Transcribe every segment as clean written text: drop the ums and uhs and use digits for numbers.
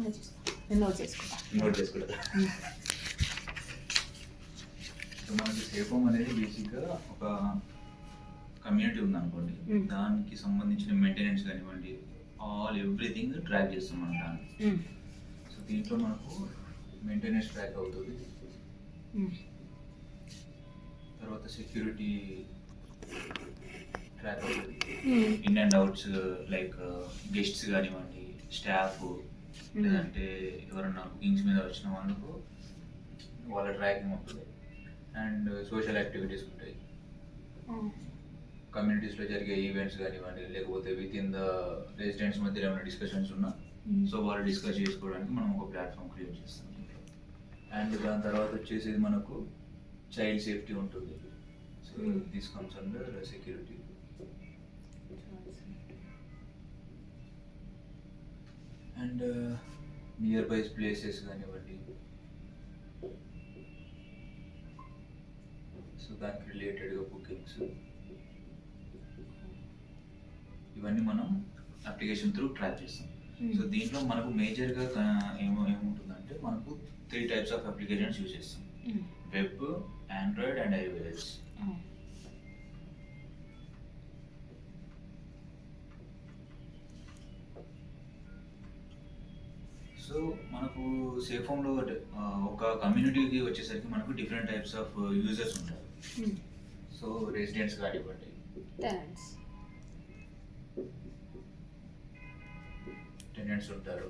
Note చేసుకుంటా. So మనకి safe home అనేది బేసిక్గా ఒక కమ్యూనిటీ ఉందనుకోండి, దానికి సంబంధించిన మెయింటెనెన్స్ కానివ్వండి, ఎవ్రీథింగ్ ట్రాక్ చేస్తాం మనం దాన్ని. సో దీంట్లో మనకు మెయింటెనెన్స్ ట్రాక్ అవుతుంది, తర్వాత సెక్యూరిటీ ట్రాక్ అవుతుంది, in and outs like guests కానివ్వండి, స్టాఫ్, లేదంటే ఎవరన్నా బుకింగ్స్ మీద వచ్చిన వాళ్ళకు వాళ్ళ ట్రాకింగ్ ఉంటుంది. అండ్ సోషల్ యాక్టివిటీస్ ఉంటాయి, కమ్యూనిటీస్లో జరిగే ఈవెంట్స్ కానివ్వండి, లేకపోతే విత్ ఇన్ ద రెసిడెంట్స్ మధ్య ఏమైనా డిస్కషన్స్ ఉన్నా సో వాళ్ళు డిస్కస్ చేసుకోవడానికి మనం ఒక ప్లాట్ఫామ్ క్రియేట్ చేస్తాం. అండ్ దాని తర్వాత వచ్చేసి మనకు చైల్డ్ సేఫ్టీ ఉంటుంది. So this comes under security. And near by places కానివ్వండి, సో దానికి రిలేటెడ్గా బుకింగ్స్, ఇవన్నీ మనం అప్లికేషన్ త్రూ ట్రాక్ చేస్తాం. సో దీంట్లో మనకు మేజర్గా ఏముంటుందంటే మనకు 3 types ఆఫ్ అప్లికేషన్స్ యూజ్ చేస్తాం: web, Android and iOS. So మనకు సేఫ్ హోమ్లో ఒక కమ్యూనిటీకి వచ్చేసరికి మనకు డిఫరెంట్ టైప్స్ ఆఫ్ యూజర్స్ ఉంటారు. సో రెసిడెంట్స్ కానివ్వండి, టెనెంట్స్ ఉంటారు,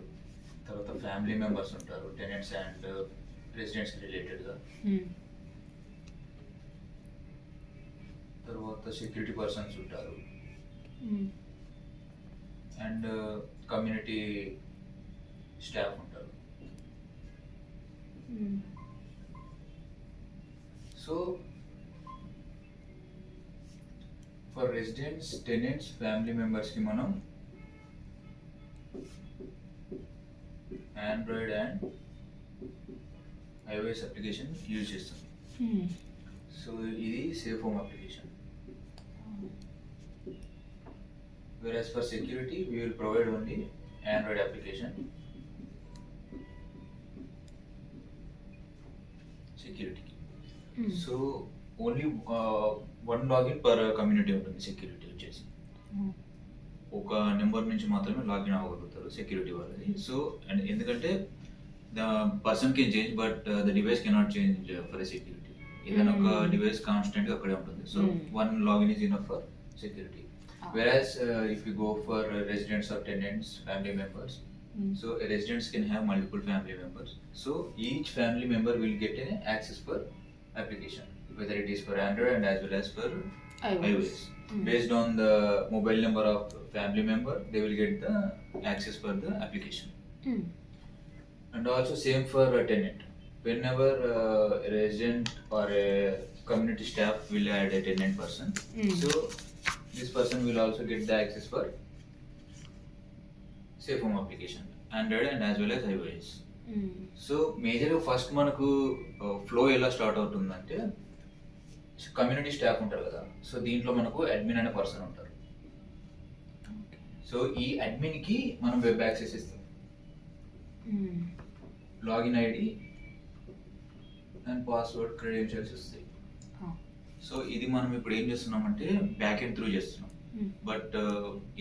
తర్వాత ఫ్యామిలీ మెంబర్స్ ఉంటారు, టెనెంట్స్ అండ్ రెసిడెంట్స్కి రిలేటెడ్గా, తర్వాత సెక్యూరిటీ పర్సన్స్ ఉంటారు, అండ్ కమ్యూనిటీ స్టాఫ్ ఉంటారు. So for residents, tenants, family మెంబర్స్కి మనం Android and iOS application use చేస్తాం. సో ఇది safe home application. whereas for security we will provide only Android application. Security. So only one login per community ఉంటుంది security వచ్చేసి. ఒక number నుంచి మాత్రమే login అవ్వగలుగుతారు security వాళ్ళది. సో అండ్ ఎందుకంటే the person can change but the device cannot change for the security. ఏదైనా ఒక device కాన్స్టెంట్గా అక్కడే ఉంటుంది. So one login is enough for security. Whereas if you go for residents or tenants, family members, so residents can have multiple family members. So each family member will get an access for application, whether it is for Android and as well as for iOS. Based on the mobile number of family member, they will get the access for the application. And also same for a tenant. Whenever a resident or a community staff will add a tenant person, so this person will also get the access for safe home application, Android and as well as iOS. So మేజర్గా first మనకు flow ఎలా start అవుతుందంటే community staff ఉంటారు కదా. So దీంట్లో మనకు admin అనే person ఉంటారు. సో ఈ అడ్మిన్కి మనం వెబ్ యాక్సెస్ ఇస్తాం, login ID and password, credentials ఇస్తాయి. సో ఇది మనం ఇప్పుడు ఏం చేస్తున్నామంటే బ్యాక్ ఎండ్ త్రూ చేస్తున్నాం. But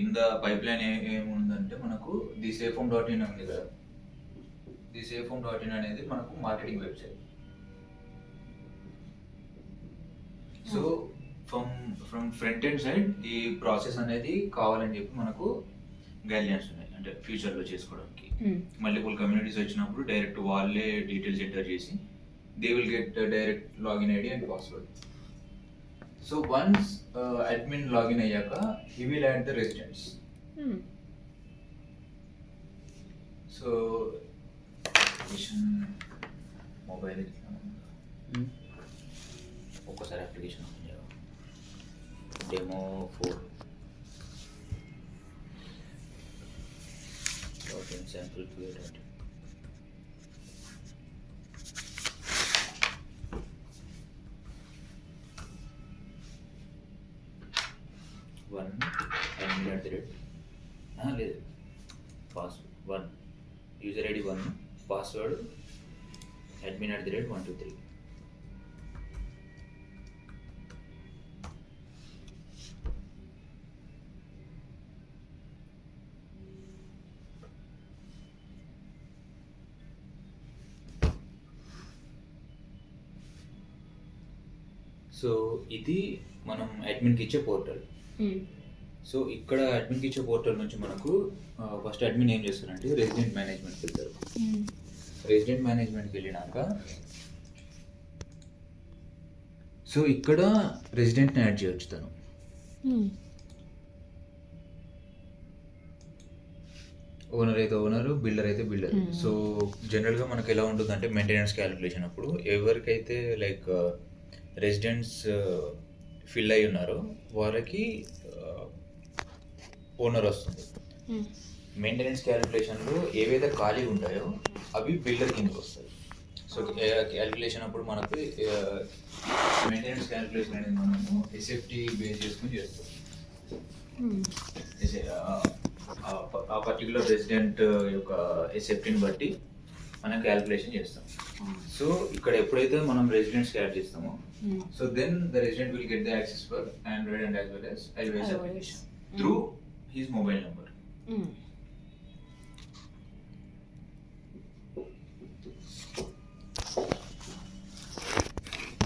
in the pipe line ఏముందంటే మనకు ది సేఫ్ హోమ్ .in ఉంది కదా. ది సేఫ్ హోమ్ .in అనేది మనకు marketing website. So from front end side ఈ ప్రాసెస్ అనేది కావాలని చెప్పి మనకు గైడ్లైన్స్ ఉన్నాయి, అంటే ఫ్యూచర్లో చేసుకోవడానికి. మల్టిపుల్ కమ్యూనిటీస్ వచ్చినప్పుడు డైరెక్ట్ వాళ్ళే డీటెయిల్స్ ఎంటర్ చేసి they will get direct login ID and password. So once admin login ayyaka, he will add the residents. So application mobile ఒకసారి అప్లికేషన్ డెమో 4 sample created. లేదు password 1 user ID 1, password admin@123. So ఇది మనం అడ్మిన్కి ఇచ్చే portal. So ఇక్కడ అడ్మిన్కి ఇచ్చే portal నుంచి మనకు first admin ఏం చేస్తారంటే రెసిడెంట్ మేనేజ్మెంట్కి వెళ్తారు. రెసిడెంట్ మేనేజ్మెంట్కి వెళ్ళినాక సో ఇక్కడ రెసిడెంట్ని యాడ్ చేయొచ్చు తను. ఓనర్ అయితే ఓనరు, బిల్డర్ అయితే బిల్డర్. సో జనరల్గా మనకు ఎలా ఉంటుందంటే మెయింటెనెన్స్ క్యాలిక్యులేషన్ అప్పుడు ఎవరికైతే లైక్ రెసిడెంట్స్ ఫిల్ అయి ఉన్నారో వాళ్ళకి ఓనర్ వస్తుంది. మెయింటెనెన్స్ క్యాలిక్యులేషన్లో ఏవైతే ఖాళీ ఉంటాయో అవి బిల్డర్ కిందకి వస్తాయి. సో క్యాలిక్యులేషన్ అప్పుడు మనకు మెయింటెనెన్స్ క్యాలిక్యులేషన్ అనేది మనము ఎస్ఎఫ్టీ బేస్ చేసుకుని చేస్తాం. ఆ పర్టికులర్ రెసిడెంట్ యొక్క ఎస్ఎఫ్టీని బట్టి మనం క్యాలిక్యులేషన్ చేస్తాం. సో ఇక్కడ ఎప్పుడైతే మనం రెసిడెంట్స్ యాడ్ చేస్తామో so then the resident will get the access for Android and as well as iOS application through his mobile number.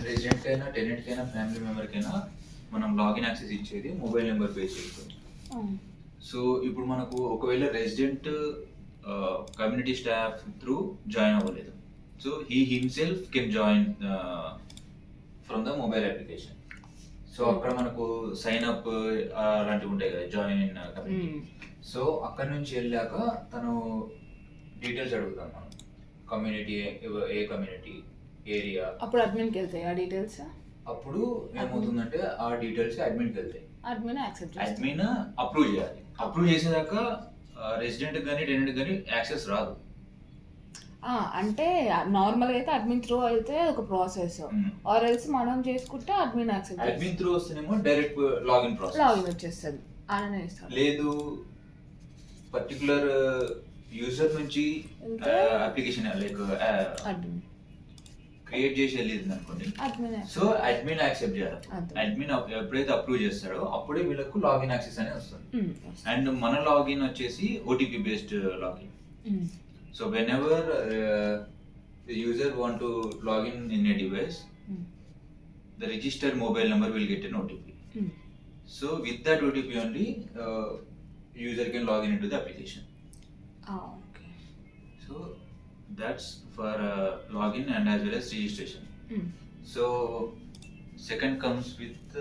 Resident అయినా టెనెంట్ అయినా ఫ్యామిలీ మెంబర్కైనా మనం లాగిన్ యాక్సెస్ ఇచ్చేది మొబైల్ నెంబర్ బేస్ చేసుకొని. సో ఇప్పుడు మనకు ఒకవేళ resident community staff through join అవ్వలేదు, so he himself can join from the mobile application. So అక్కడ మనకు సైన్ అప్ అలాంటివి ఉంటాయి కదా, జాయిన్ కమ్యూనిటీ. సో అక్కడ నుంచి వెళ్ళాక తను డీటెయిల్స్ అడుగుతాం మనం, కమ్యూనిటీ ఏ కమ్యూనిటీ ఏరియా. అప్పుడు అడ్మిన్కి వెళ్తాయి ఆ డీటెయిల్స్. అప్పుడు ఏమవుతుందంటే ఆ డీటెయిల్స్ అడ్మిన్కి వెళ్తాయి. అడ్మిన్ యాక్సెప్ట్ అడ్మిన్ అప్రూవ్ చేయాలి. అప్రూవ్ చేసేదాకా రెసిడెంట్ కానీ టెనెంట్ కానీ యాక్సెస్ రాదు. అంటే నార్మల్గా అయితే అడ్మిన్ త్రూ అయితే ఒక ప్రాసెస్, ఆర్ ఎల్స్ మనం చేసుకుంటే అడ్మిన్ యాక్సెప్ట్. అడ్మిన్ త్రూ వస్తేనేమో డైరెక్ట్ లాగిన్ ప్రాసెస్, లాగిన్ వచ్చేస్తుంది అలానే ఇస్తాం. లేదు పర్టికులర్ యూజర్ నుంచి అప్లికేషన్ లైక్ అడ్మిన్ క్రియేట్ చేసి వెళ్ళింది అనుకోండి, సో అడ్మిన్ యాక్సెప్ట్ చేయాలి. అడ్మిన్ ఎప్పుడైతే అప్రూవ్ చేస్తాడో అప్పుడే వీళ్ళకు లాగిన్ యాక్సెస్ అనేది వస్తుంది. అండ్ మన లాగిన్ వచ్చేసి OTP based login. So when ever the user want to log in a device, the registered mobile number will get an OTP. So with that OTP only user can log in into the application. Okay. So that's for login and as well as registration. So second comes with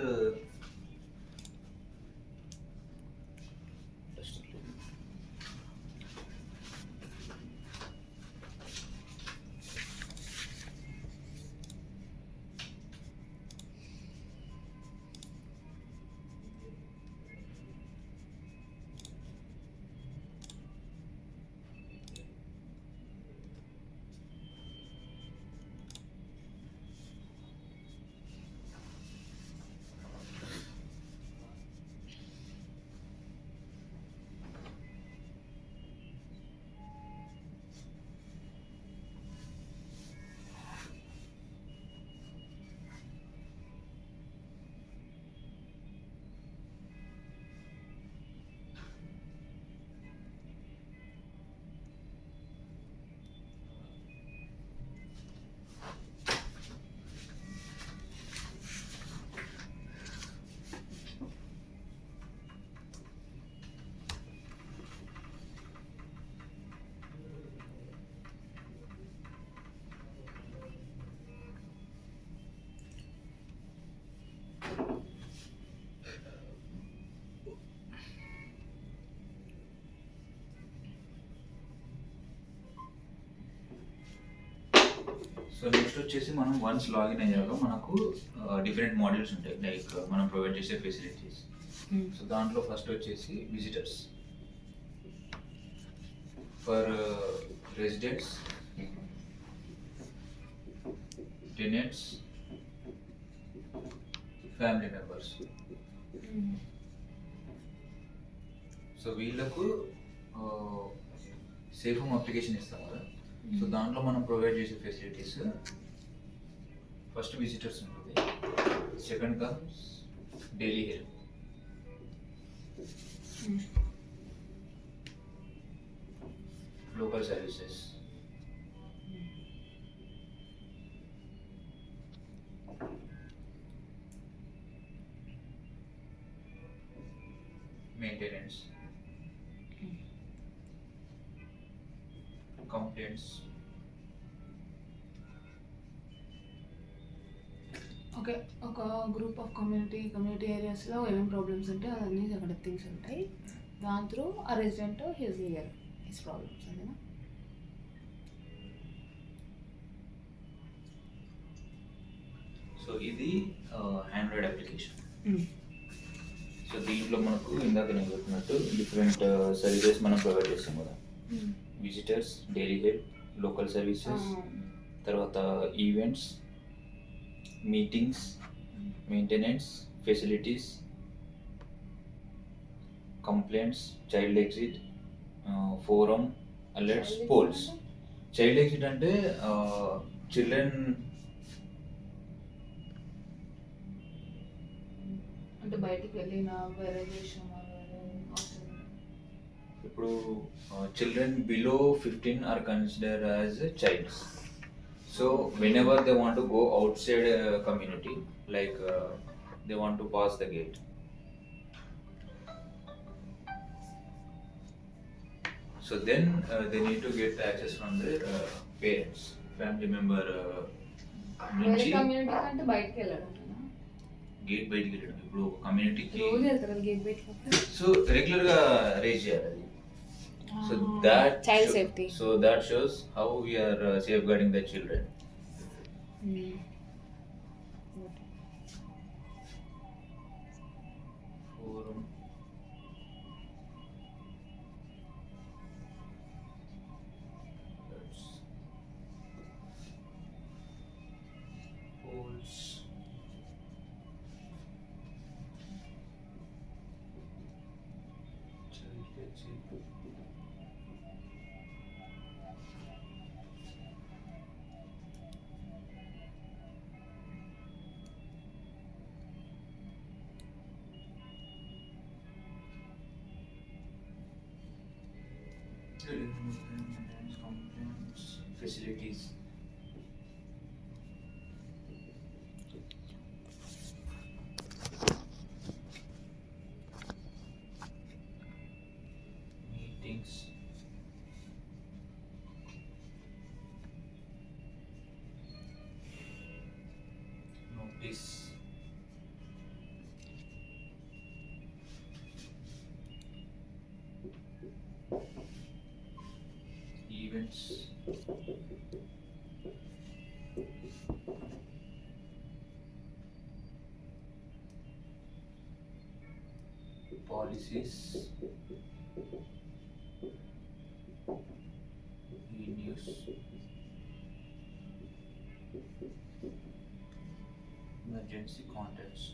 so next వచ్చేసి మనం once login అయ్యాక మనకు different modules ఉంటాయి, like మనం provide చేసే facilities. So దాంట్లో first వచ్చేసి visitors for residents, tenants, family members. So వీళ్ళకు సేఫ్ హోమ్ అప్లికేషన్ ఇస్తాం కదా. సో దాంట్లో మనం ప్రొవైడ్ చేసే ఫెసిలిటీస్ ఫస్ట్ విజిటర్స్ ఉంటుంది, second comes daily help, local services, maintenance, complaints. Okay, ఒక గ్రూప్ ఆఫ్ కమ్యూనిటీ ఏరియాస్లో ఏమేమి ప్రాబ్లమ్స్ ఉంటాయి అవన్నీ అక్కడ థింగ్స్ ఉంటాయి. దాని త్రూ ఆ రెసిడెంట్ హిస్ ప్రాబ్లమ్స్ అంతేనా? సో ఇది ఆండ్రాయిడ్ అప్లికేషన్. సో దీంట్లో మనకు ఇందాక నేను చెప్పినట్టు డిఫరెంట్ సర్వీసెస్ మనం ప్రొవైడ్ చేస్తాం కదా. Visitors, daily help, local services, తర్వాత events, meetings, maintenance, facilities, complaints, child exit, forum, alerts, polls. Child exit అంటే చిల్డ్రన్ అంటే బయటికి వెళ్ళిన వేరే దేశం ఇప్పుడు children below 15 are considered as childs. So whenever they want to go outside a community, like they want to pass the gate, so then they need to get access from their parents, family member వేరే నుంచి community కంటే బయటకు వెళ్ళడం gate బయటికి వెళ్ళడం. ఇప్పుడు ఒక కమ్యూనిటీకి రోజు వెళ్తారు గేట్ బయటకు. సో రెగ్యులర్గా రేజ్ చేయాలి అది. So that child safety. So that shows how we are safeguarding the children. Forum, polls, complaints, facilities. Meetings. Notice. Events. Policies. E-news. Emergency contacts.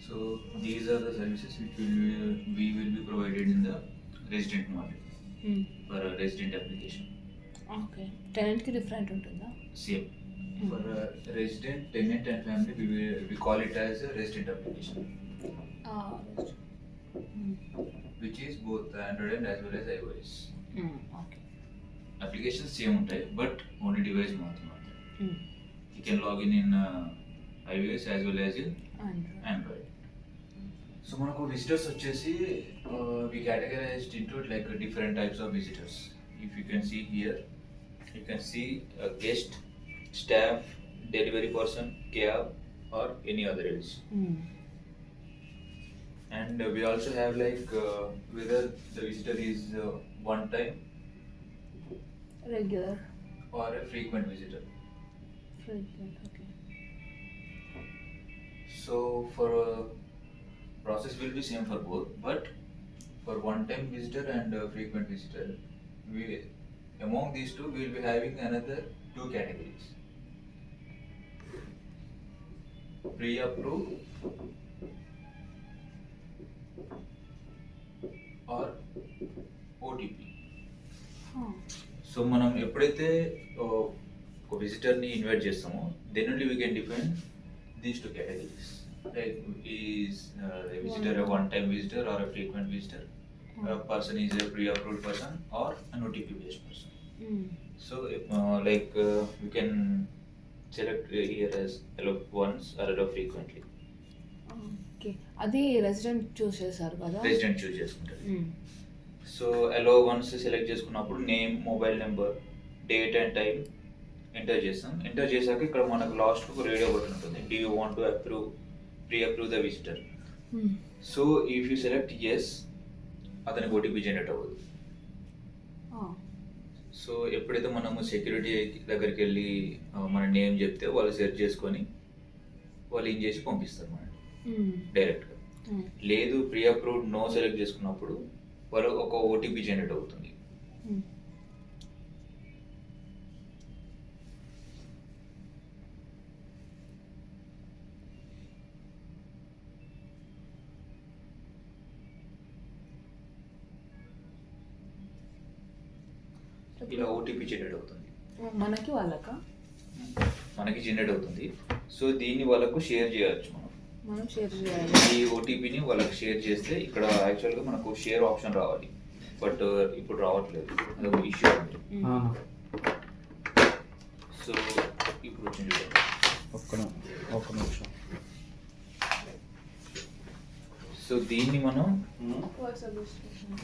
So these are the services which we will be provided in the resident model for a resident application. Okay, టెనెంట్కి different ఉంటుందా? Same. For a resident, tenant and family, we call it as a resident application, which is both Android and as well as iOS. Okay, Applications same ఉంటాయి, but only device మాత్రం. You can log in iOS as well as in Android. So మనకు visitors వచ్చేసి వి categorized into like different types of visitors. If you can see here, you can see guest, staff, delivery person, cab, or any other else. And we also have like whether the visitor is one time regular or a frequent visitor. Okay. So for process will be same for both, but for one time visitor and frequent visitor, we among these two we will be having another two categories: pre-approved or OTP. So మనం ఎప్పుడైతే ఒక విజిటర్ని invite చేస్తామో then only we can define these two categories. Like is a visitor a one-time visitor or a frequent visitor? A person is a pre-approved person or an OTP-based person. So we can select here as allow once or allow frequently. Okay, అది resident చూస్ చేశారు కదా. Resident చూస్ చేసుకుంటారు. So అలో once select చేసుకున్నప్పుడు name, mobile number, date and time enter చేస్తాం. Enter చేశాక ఇక్కడ మనకు last ఒక రేడియో బటన్ ఉంటుంది. Do you want to pre-approve the visitor? So if you select yes, అతనికి ఓటీపీ జనరేట్ అవ్వదు. సో ఎప్పుడైతే మనము సెక్యూరిటీ దగ్గరికి వెళ్ళి మన నేమ్ చెప్తే వాళ్ళు సెర్చ్ చేసుకొని వాళ్ళు ఏం చేసి పంపిస్తారు మనకి డైరెక్ట్గా. లేదు pre-approved నో సెలెక్ట్ చేసుకున్నప్పుడు వాళ్ళు ఒక ఓటీపీ జనరేట్ అవుతుంది. ఇలా ఓటీపీ జనరేట్ అవుతుంది మనకి వాళ్ళక మనకి జనరేట్ అవుతుంది. సో దీన్ని వాళ్ళకు షేర్ చేయొచ్చు. మనం షేర్ చేయాలి. ఈ ఓటీపీని వాళ్ళకి షేర్ చేస్తే ఇక్కడ యాక్చువల్గా మనకు షేర్ ఆప్షన్ రావాలి, బట్ ఇప్పుడు రావట్లేదు. అదొక ఇష్యూ ఉంది. సో ఇప్పుడు వచ్చింది. ఒక్క నిమిషం. సో దీన్ని మనం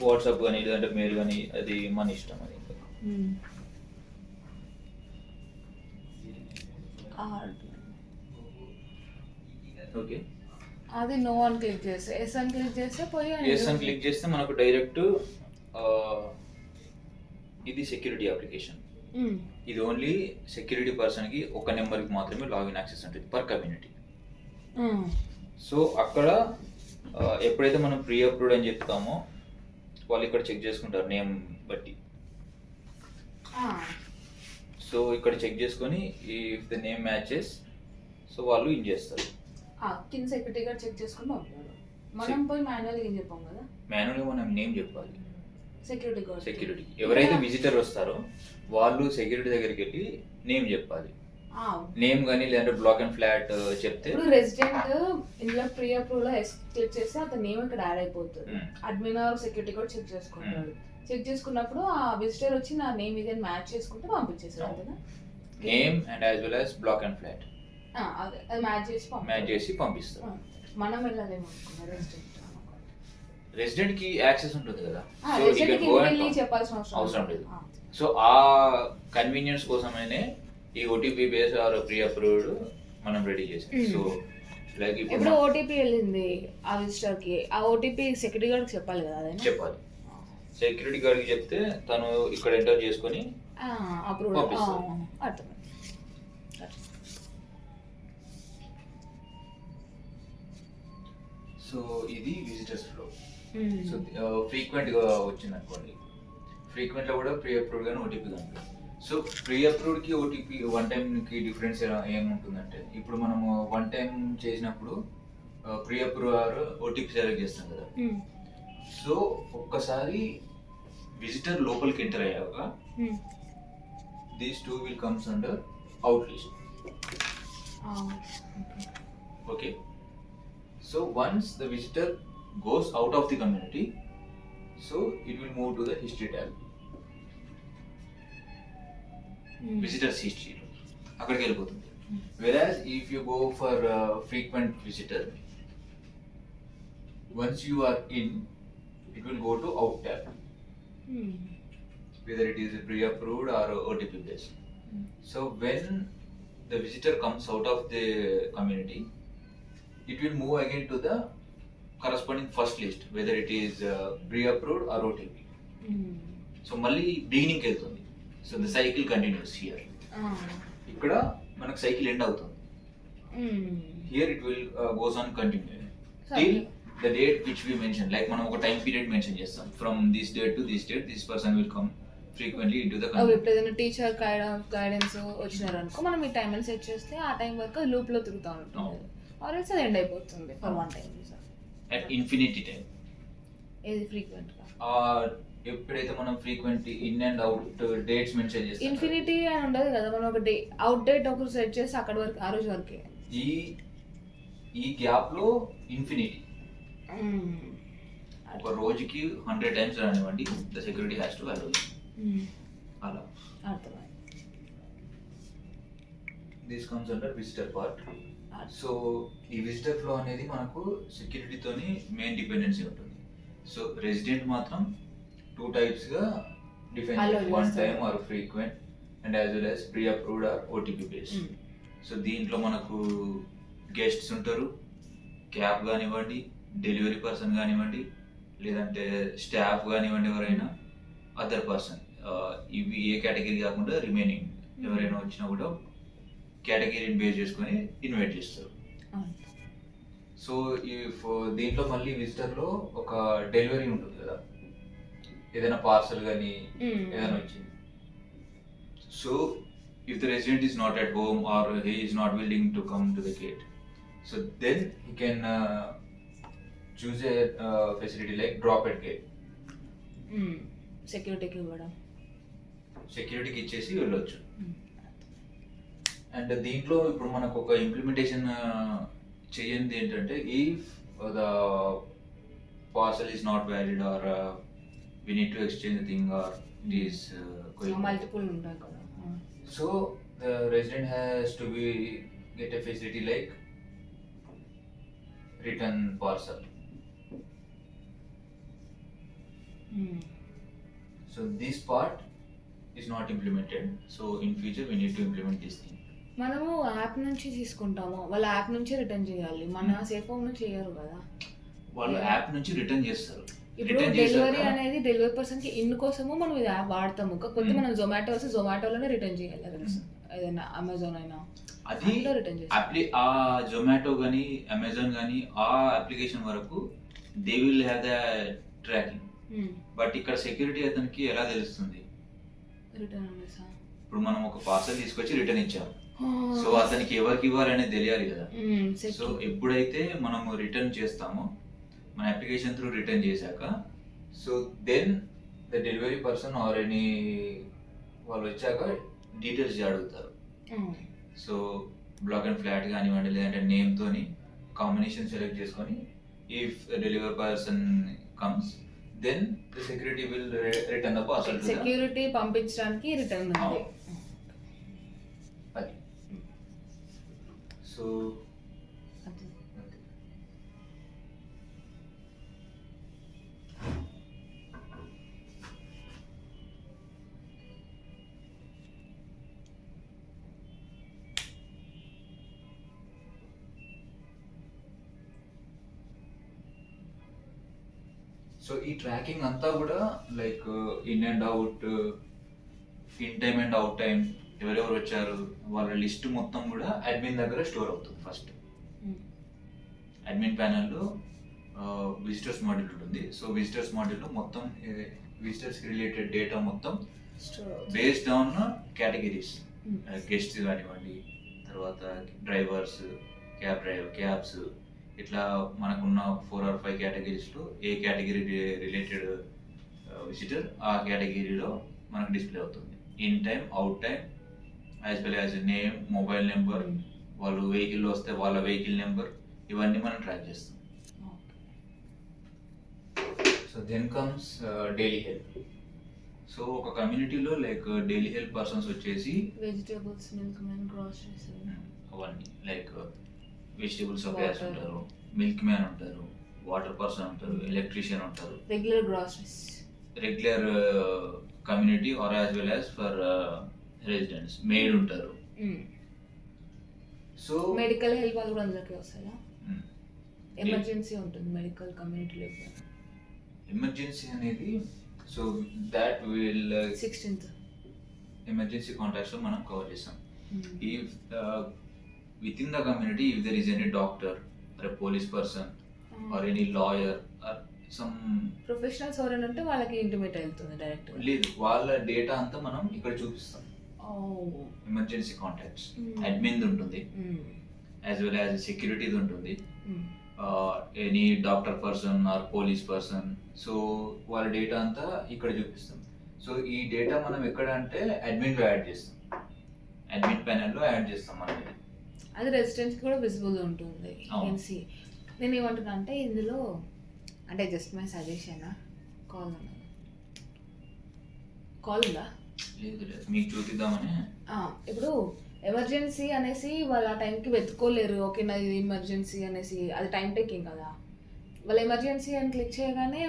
వాట్సాప్ కానీ లేదంటే మెయిల్ కానీ అది మన ఇష్టం. అది ఓకే, అది నో అని క్లిక్ చేస్తే ఎస్ అని క్లిక్ చేస్తే పోయి ఎస్ అని క్లిక్ చేస్తే మనకు డైరెక్ట్ ఇది సెక్యూరిటీ అప్లికేషన్. ఇది ఓన్లీ సెక్యూరిటీ పర్సన్కి ఒక నెంబర్కి మాత్రమే లాగిన్ యాక్సెస్ ఉంటుంది పర్ కమ్యూనిటీ. సో అక్కడ ఎప్పుడైతే మనం pre-approved అని చెప్తామో వాళ్ళు ఇక్కడ చెక్ చేసుకుంటారు నేమ్ బట్టి. సో ఇక్కడ చెక్ చేసుకొని if the name matches so వాళ్ళు ఇన్ చేస్తారు. కింద సెక్యూరిటీ గార్డ్ చెక్ చేసుకొని పంపుతారు. మనం పోయి మాన్యువల్గా ఏం చెప్పాం కదా, మాన్యువల్గా మనం నేమ్ చెప్పాలి. సెక్యూరిటీ గార్డ్ సెక్యూరిటీ ఎవరైతే విజిటర్ వస్తారో వాళ్ళు సెక్యూరిటీ దగ్గరికి వెళ్ళి నేమ్ చెప్పాలి. నేమ్ కానీ లేదంటే బ్లాక్ అండ్ ఫ్లాట్ చెప్తే ఇప్పుడు రెసిడెంట్ ఇందులో pre-approved లో క్లిక్ చేస్తే అతని నేమ్ ఇక్కడ యాడ్ అయిపోతుంది. అడ్మిన్ ఆర్ సెక్యూరిటీ కూడా చెక్ చేసుకుంటాడు. చెక్ చేసుకున్నప్పుడు ఆ విజిటర్ వచ్చి నా నేమ్ ఇది మ్యాచ్ చేసుకుంటే పంపించేసారు అంతేనా. Name and as well as block and flat అది మ్యాచ్ చేసి పంపిస్తారు. మనం వెళ్ళాలేమో రెసిడెంట్ కి యాక్సెస్ ఉంటుంది కదా, సో చెప్పాల్సిన అవసరం లేదు. సో ఆ కన్వీనియన్స్ కోసమైనే ఈ ఓటీపీ బేస్ ఆర్ pre-approved మనం రెడీ చేసాం. సో లైక్ ఇప్పుడు ఓటీపీ వెళ్ళింది ఆ విజిటర్ కి, ఆ ఓటీపీ సెక్యూరిటీ గార్డ్ చెప్పాలి కదా. చెప్పాలి. సెక్యూరిటీ గార్డ్కి చెప్తే తను ఇక్కడ ఎంటర్ చేసుకొని పంపిస్తాడు. సో ఇది విజిటర్స్ ఫ్లో. సో ఫ్రీక్వెంట్గా వచ్చింది అనుకోండి, ఫ్రీక్వెంట్లో కూడా pre-approved కానీ ఓటీపీ కానీ. సో pre-approvedకి ఓటీపీ వన్ టైంకి డిఫరెన్స్ ఏముంటుందంటే, ఇప్పుడు మనము వన్ టైం చేసినప్పుడు pre-approved ఆర్ ఓటీపీ సెలెక్ట్ చేస్తాం కదా. సో ఒక్కసారి విజిటర్ లోపలికి ఎంటర్ అయ్యాక these two will comes under out list. Okay, so once the visitor goes out of the community, so it will move to the history tab. Visitors history అక్కడికి వెళ్ళిపోతుంది. వెరాజ్ if you go for frequent visitor, once you are in, it will go to out tab, whether it is pre-approved or OTP based. So when the visitor comes out of the community, it will move again to the corresponding first list, whether it is pre-approved or OTP. So మళ్ళీ బిగినింగ్కి వెళ్తుంది. So the cycle continues here. ఇక్కడ మనకు cycle end అవుతుంది. Here it will goes on continue till the date which we mention. Like మనం ఒక time period mention చేస్తాం, from this date to this date this person will come frequently into the ఇప్పుడు ఏదైనా teacher guidance వచ్చినారు అనుకో, మనం ఈ time set చేస్తే ఆ టైం వరకు లూప్ లో తిరుగుతూ ఉంటుంది, ఆర్ ఎల్స్ అది ఎండ్ అయిపోతుంది for one time at infinity time. ఏది ఫ్రీక్వెంట్ గా ఎప్పుడైతే మనం frequent in and out dates mention చేస్తాం, ఇన్ఫినిటీ అని ఉండదు కదా, మనం ఒక డే అవుట్ డేట్ ఒకరు సెట్ చేసి అక్కడ వరకు ఆ రోజు వరకే. ఈ గ్యాప్ లో ఇన్ఫినిటీ ఒక రోజుకి 100 టైమ్స్ రానివ్వండి, the security has to allow అలా. అర్థమైంది. This comes under visitor part. So ఈ విజిటర్ ఫ్లో అనేది మనకు సెక్యూరిటీతోని మెయిన్ డిపెండెన్సీ ఉంటుంది. సో రెసిడెంట్ మాత్రం 2 types గా define, one time or frequent and as well as pre approved or OTP based. So దీంట్లో మనకు గెస్ట్స్ ఉంటారు, క్యాబ్ కానివ్వండి, డెలివరీ పర్సన్ కానివ్వండి, లేదంటే స్టాఫ్ కానివ్వండి, ఎవరైనా అదర్ పర్సన్. ఇవి ఏ కేటగిరీ కాకుండా రిమైనింగ్ ఎవరైనా వచ్చినా కూడా కేటగిరీని బేస్ చేసుకొని ఇన్వైట్ చేస్తారు. సో దీంట్లో మళ్ళీ విజిటర్లో ఒక డెలివరీ ఉంటుంది కదా, ఏదైనా పార్సల్ కానీ ఏదైనా వచ్చింది. So if the resident is not at home or he is not willing to come to the gate, so then he can choose a facility like drop at gate. సెక్యూరిటీకి ఇవ్వడం, సెక్యూరిటీకి ఇచ్చేసి వెళ్ళొచ్చు. And దీంట్లో ఇప్పుడు మనకు ఒక ఇంప్లిమెంటేషన్ చేయండి ఏంటంటే, if the parcel is not valid or we need to exchange the thing or it is going multiple ఉంటాయి కదా. So the resident has to get a facility like return parcel. So this part is not implemented. So in future we need to implement this thing. మనము app నుంచి తీసుకుంటాము, వాళ్ళ app నుంచి return చేయాలి, మన safe home నుంచి చేయరు కదా. వాళ్ళు యాప్ నుంచి రిటర్న్ చేస్తారు. ఇప్పుడు డెలివరీ అనేది డెలివరీ పర్సన్ కి ఇన్ కోసము మనం ఇది యాప్ వాడతాము, కాకపోతే మనం జొమాటో వస్తే జొమాటోలోనే రిటర్న్ చేయాలి, ఏదైనా అమెజాన్ అయినా అది రిటర్న్ చేయాలి. ఆ జొమాటో కానీ అమెజాన్ కానీ ఆ అప్లికేషన్ వరకు they will have the tracking. But ఇక్కడ సెక్యూరిటీ అతనికి ఎలా తెలుస్తుంది? రిటర్న్ ఇప్పుడు మనం ఒక పార్సల్ తీసుకొచ్చి రిటర్న్ ఇచ్చాము, సో అతనికి ఎవరికి ఇవ్వాలనేది తెలియాలి కదా. సో ఎప్పుడైతే మనము రిటర్న్ చేస్తామో మన అప్లికేషన్ త్రూ రిటర్న్ చేశాక, so then the delivery person or any వాళ్ళు వచ్చాక డీటెయిల్స్ అడుగుతారు. సో బ్లాక్ అండ్ ఫ్లాట్ కానివ్వండి, లేదంటే నేమ్తోని కాంబినేషన్ సెలెక్ట్ చేసుకొని if delivery person comes then the security will return the parcel. Security పంపించడానికి రిటర్న్ ఉంది. అది సో సో ఈ ట్రాకింగ్ అంతా కూడా like in and out, in time and out time, ఎవరెవరు వచ్చారు వాళ్ళ లిస్ట్ మొత్తం కూడా అడ్మిన్ దగ్గర స్టోర్ అవుతుంది. ఫస్ట్ అడ్మిన్ ప్యానల్లో విజిటర్స్ మాడ్యూల్ ఉంటుంది. సో విజిటర్స్ మాడ్యూల్లో మొత్తం విజిటర్స్ రిలేటెడ్ డేటా మొత్తం బేస్డ్ ఆన్ కేటగిరీస్, గెస్ట్స్ కానివ్వండి, తర్వాత డ్రైవర్స్, క్యాబ్స్, ఇట్లా మనకున్న 4 or 5 కేటగిరీస్లో ఏ కేటగిరీ రిలేటెడ్ విజిటర్ ఆ కేటగిరీలో మనకు డిస్ప్లే అవుతుంది. In time, out time, as well as name, mobile number, వాళ్ళు వెహికల్లో వస్తే వాళ్ళ వెహికల్ నెంబర్, ఇవన్నీ మనం ట్రాక్ చేస్తాం. So then comes daily help. So ఒక కమ్యూనిటీలో లైక్ డైలీ హెల్ప్ పర్సన్స్ వచ్చేసి వెజిటేబుల్స్, మిల్క్ మ్యాన్, గ్రోసరీస్, అవన్నీ లైక్ వెజిటేబుల్ సప్లయర్స్ ఉంటారు, మిల్క్ మ్యాన్ ఉంటారు, వాటర్ పర్సన్ ఉంటారు, ఎలక్ట్రీషియన్ ఉంటారు, regular groceries. Regular community are as well as for residents maid ఉంటారు. So medical help వాళ్ళు కూడా అందులోకి వస్తాయా? ఎమర్జెన్సీ ఉంటుంది మెడికల్ కమ్యూనిటీలో. ఎమర్జెన్సీ అనేది so that will 16th emergency contacts లో మనం కవర్ చేస్తాం. If with in the community if there is any doctor or a police person or any lawyer or some professionals ఎవరైనా ఉంటే వాళ్ళకి ఇంటిమేట్ వెళ్తుంది డైరెక్ట్. లేదు, వాళ్ళ డేటా అంతా మనం ఇక్కడ చూపిస్తాం. ఎమర్జెన్సీ కాంటాక్ట్స్ అడ్మిన్ ఉంటుంది, యాజ్ వెల్ యాజ్ సెక్యూరిటీది ఉంటుంది, any doctor person are police person. So వాళ్ళ డేటా అంతా ఇక్కడ చూపిస్తాం. సో ఈ డేటా మనం ఎక్కడ అంటే అడ్మిన్లో యాడ్ చేస్తాం, అడ్మిన్ ప్యానెల్లో యాడ్ చేస్తాం మనం. అది రెసిడెంట్స్ కూడా విజిబుల్ ఉంటుంది. నేను ఏమంటున్నా అంటే ఇందులో అంటే జస్ట్ మై సజెషన్, కాల్ ఉందా? లేదు లేదు, మీకు చూపిద్దామని. ఇప్పుడు ఎమర్జెన్సీ అనేసి వాళ్ళు ఆ టైంకి వెతుక్కోలేరు. ఓకే నాది ఎమర్జెన్సీ అనేసి, అది టైం టేకింగ్ కదా. వాళ్ళు ఎమర్జెన్సీ అని క్లిక్ చేయగానే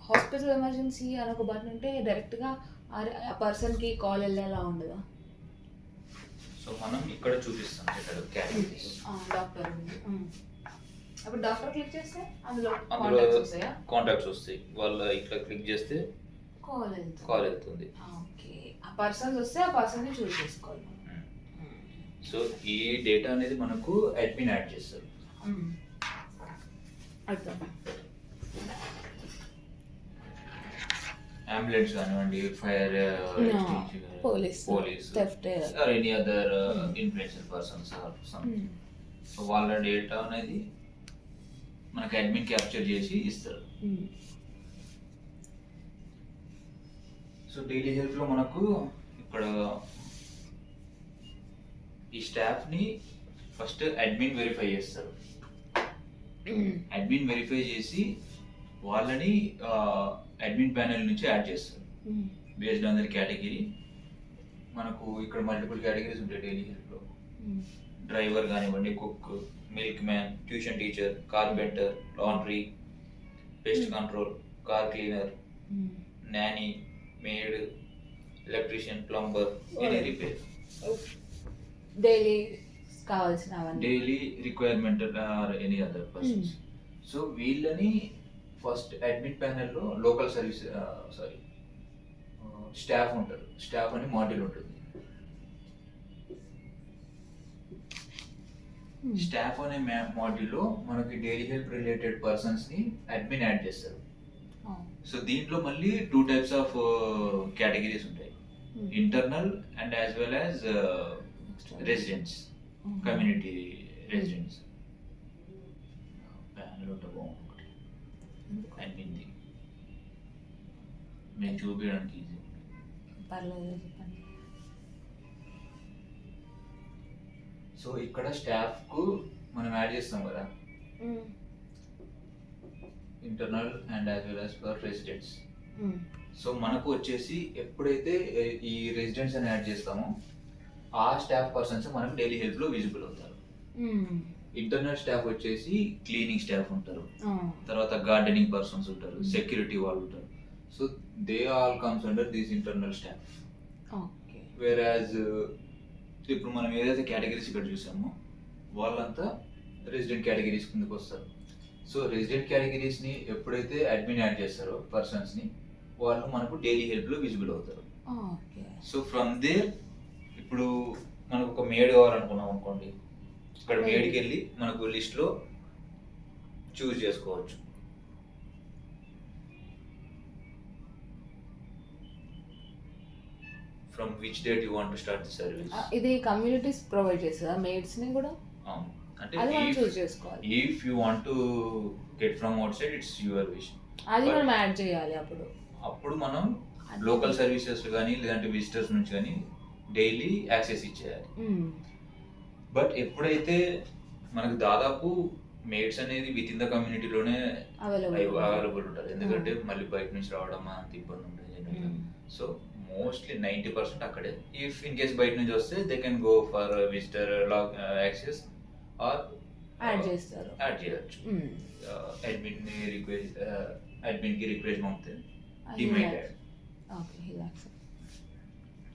హాస్పిటల్ ఎమర్జెన్సీ అని ఒక బటన్ ఉంటే డైరెక్ట్గా ఆ పర్సన్కి కాల్ వెళ్ళేలా ఉండదా? సో మనం ఇక్కడ చూపిస్తాం కేటగిరీస్. డాక్టర్ అప్పుడు డాక్టర్ క్లిక్ చేస్తే అందులో కాంటాక్ట్స్ వస్తాయి. వాళ్ళు ఇక్కడ క్లిక్ చేస్తే కాల్ వెళ్తుంది. ఓకే, ఆ పర్సన్స్ వస్తే ఆ పర్సన్ని చూస్ చేసుకోవాలి. సో ఈ డేటా అనేది మనకు అడ్మిన్ యాడ్ చేస్తారు. అంబులెన్స్ కానివ్వండి, fire, police or any other influential persons or some. So వాళ్ళ డేటా అనేది మనకి అడ్మిన్ క్యాప్చర్ చేసి ఇస్తారు. సో డైలీ హెల్ప్ లో మనకు ఇక్కడ ఈ స్టాఫ్ ని ఫస్ట్ అడ్మిన్ వెరిఫై చేస్తారు. అడ్మిన్ వెరిఫై చేసి వాళ్ళని అడ్మిన్ ప్యానెల్ నుంచి యాడ్ చేస్తారు బేస్డ్ ఆన్ దర్ కేటగిరీ. మనకు ఇక్కడ మల్టిపుల్ కేటగిరీస్ ఉంటాయి డైలీ హెల్ప్ లో. డ్రైవర్ కానివ్వండి, cook, milkman, tuition teacher, carpenter, laundry, pest control, car cleaner, nanny, maid, electrician, plumber, any repair, daily కావాల్సిన daily requirement or any other persons. So వీళ్ళని first admin ప్యానెల్లో local service staff ఉంటారు. Staff అని module ఉంటుంది. Staff అనే మాడ్యూల్లో మనకి daily help related persons ని అడ్మిన్ యాడ్ చేస్తారు. సో దీంట్లో మళ్ళీ 2 types ఆఫ్ కేటగిరీస్ ఉంటాయి, internal and as well as residents, community residents. Panel ఉంటే బాగుంటుంది అడ్మిన్ది, మేము చూపించడానికి ఈజీ. సో ఇక్కడ స్టాఫ్ కు మనం యాడ్ చేస్తాం కదా, internal and as well as for residents. So మనకు వచ్చేసి ఎప్పుడైతే ఈ రెసిడెంట్స్ అని యాడ్ చేస్తామో ఆ స్టాఫ్ పర్సన్స్ మనకు డైలీ హెల్ప్ లో విజిబుల్ అవుతారు. ఇంటర్నల్ స్టాఫ్ వచ్చేసి క్లీనింగ్ స్టాఫ్ ఉంటారు, తర్వాత గార్డెనింగ్ పర్సన్స్ ఉంటారు, సెక్యూరిటీ వాళ్ళు ఉంటారు. So they all comes under this internal staff. Where as ఇప్పుడు మనం ఏదైతే కేటగిరీస్ ఇక్కడ చూసామో వాళ్ళంతా రెసిడెంట్ కేటగిరీస్ కిందకి వస్తారు. సో రెసిడెంట్ కేటగిరీస్ ని ఎప్పుడైతే అడ్మిన్ యాడ్ చేస్తారో పర్సన్స్ ని, వాళ్ళు మనకు డైలీ హెల్ప్ లో విజిబుల్ అవుతారు. సో ఫ్రమ్ దేర్ ఇప్పుడు మనకు ఒక మేడ్ కావాలనుకున్నాం అనుకోండి, ఇక్కడ మేడ్కి వెళ్ళి మనకు లిస్ట్ లో చూస్ చేసుకోవచ్చు. From which date you want to start the service. ఇది కమ్యూనిటీస్ ప్రొవైడ్ చేస్తారా మేడ్స్ ని కూడా? అంటే అది మనం చూస్ చేసుకోవాలి. If you want to get from out side it's your wish. అది మనం యాడ్ చేయాలి. అప్పుడు మనం లోకల్ సర్వీసెస్ కానీ లేదంటే విజిటర్స్ నుంచి కానీ డైలీ యాక్సెస్ ఇచ్చేయాలి. బట్ ఎప్పుడైతే మనకు దాదాపు మేడ్స్ అనేది విత్ ఇన్ ద కమ్యూనిటీలోనే అవైలబుల్ ఉంటుంది, ఎందుకంటే మళ్ళీ బయట నుంచి రావడం అంత ఇబ్బంది ఉంటుంది. సో మోస్ట్లీ 90% అక్కడే. ఇఫ్ ఇన్ కేస్ బయట నుంచి వస్తే they can go for visitor access or add చేస్తారు. యాడ్ చేయొచ్చు. అడ్మిన్కి రిక్వెస్ట్ పంపితే he might add. Okay, he'll accept.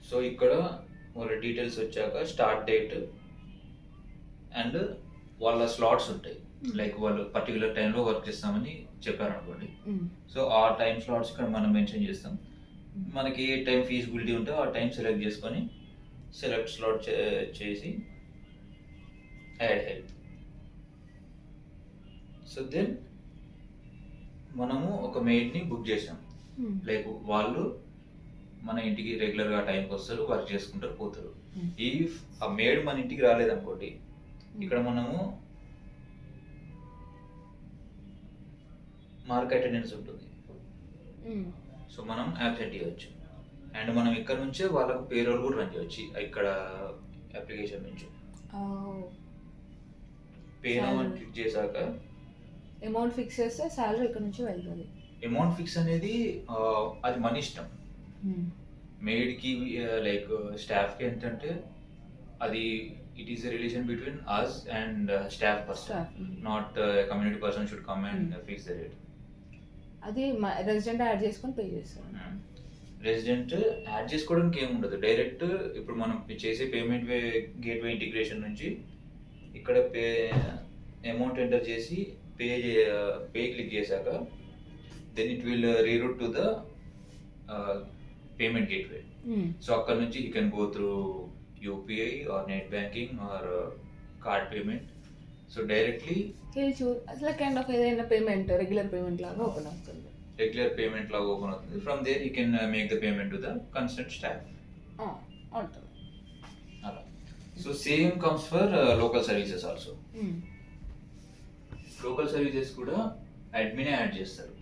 So ఇక్కడ వాళ్ళ డీటెయిల్స్ వచ్చాక స్టార్ట్ డేట్ అండ్ వాళ్ళ స్లాట్స్ ఉంటాయి. లైక్ వాళ్ళు పర్టికులర్ టైంలో వర్క్ చేస్తామని చెప్పారనుకోండి. సో ఆ టైం స్లాట్స్ ఇక్కడ మనం మెన్షన్ చేస్తాం. మనకి ఏ టైం ఫీజిబిలిటీ ఉంటే ఆ టైం సెలెక్ట్ చేసుకొని సెలెక్ట్ స్లాట్ చేసి యాడ్ హెల్ప్. సో దెన్ మనము ఒక మెయిడ్ని బుక్ చేసాం. లైక్ వాళ్ళు మన ఇంటికి రెగ్యులర్గా టైంకి వస్తారు, వర్క్ చేసుకుంటారు, పోతారు. ఇఫ్ ఆ మేడ్ మన ఇంటికి రాలేదనుకోండి, ఇక్కడ మనము మార్క్ అటెండెన్స్ ఉంటుంది. సో మనం యాబ్సెంట్ ఇవ్వచ్చు. అండ్ మనం ఇక్కడ నుంచే వాళ్ళకు పేరోల్ కూడా రన్ చేయవచ్చు. ఇక్కడ అప్లికేషన్ నుంచి పే నౌ అని క్లిక్ చేశాక అమౌంట్ ఫిక్స్ చేస్తే సాలరీ ఇక్కడ నుంచి వెళ్తుంది. అమౌంట్ ఫిక్స్ అనేది అది మన ఇష్టం. మేడ్కి లైక్ స్టాఫ్కి ఏంటంటే అది it is a relation between us and staff person, not community person should come and fix the rate. అది రెసిడెంట్ యాడ్ చేసుకొని పే చేస్తారు. రెసిడెంట్ యాడ్ చేసుకోవడానికి ఏముండదు. డైరెక్ట్ ఇప్పుడు మనం చేసే పేమెంట్ గేట్వే ఇంటిగ్రేషన్ నుంచి ఇక్కడ పే అమౌంట్ ఎంటర్ చేసి పే క్లిక్ చేశాక then it will reroute to the payment gateway. So అక్కడ నుంచి you can go through UPI or net banking or card payment. So directly అసలు కైండ్ ఆఫ్ ఏదైనా payment regular payment లాగా open అవుతుంది. From there you can make the payment to the concern staff. ఉంటుంది అలా. So same comes for local services also. Local services కూడా అడ్మినే add చేస్తారు.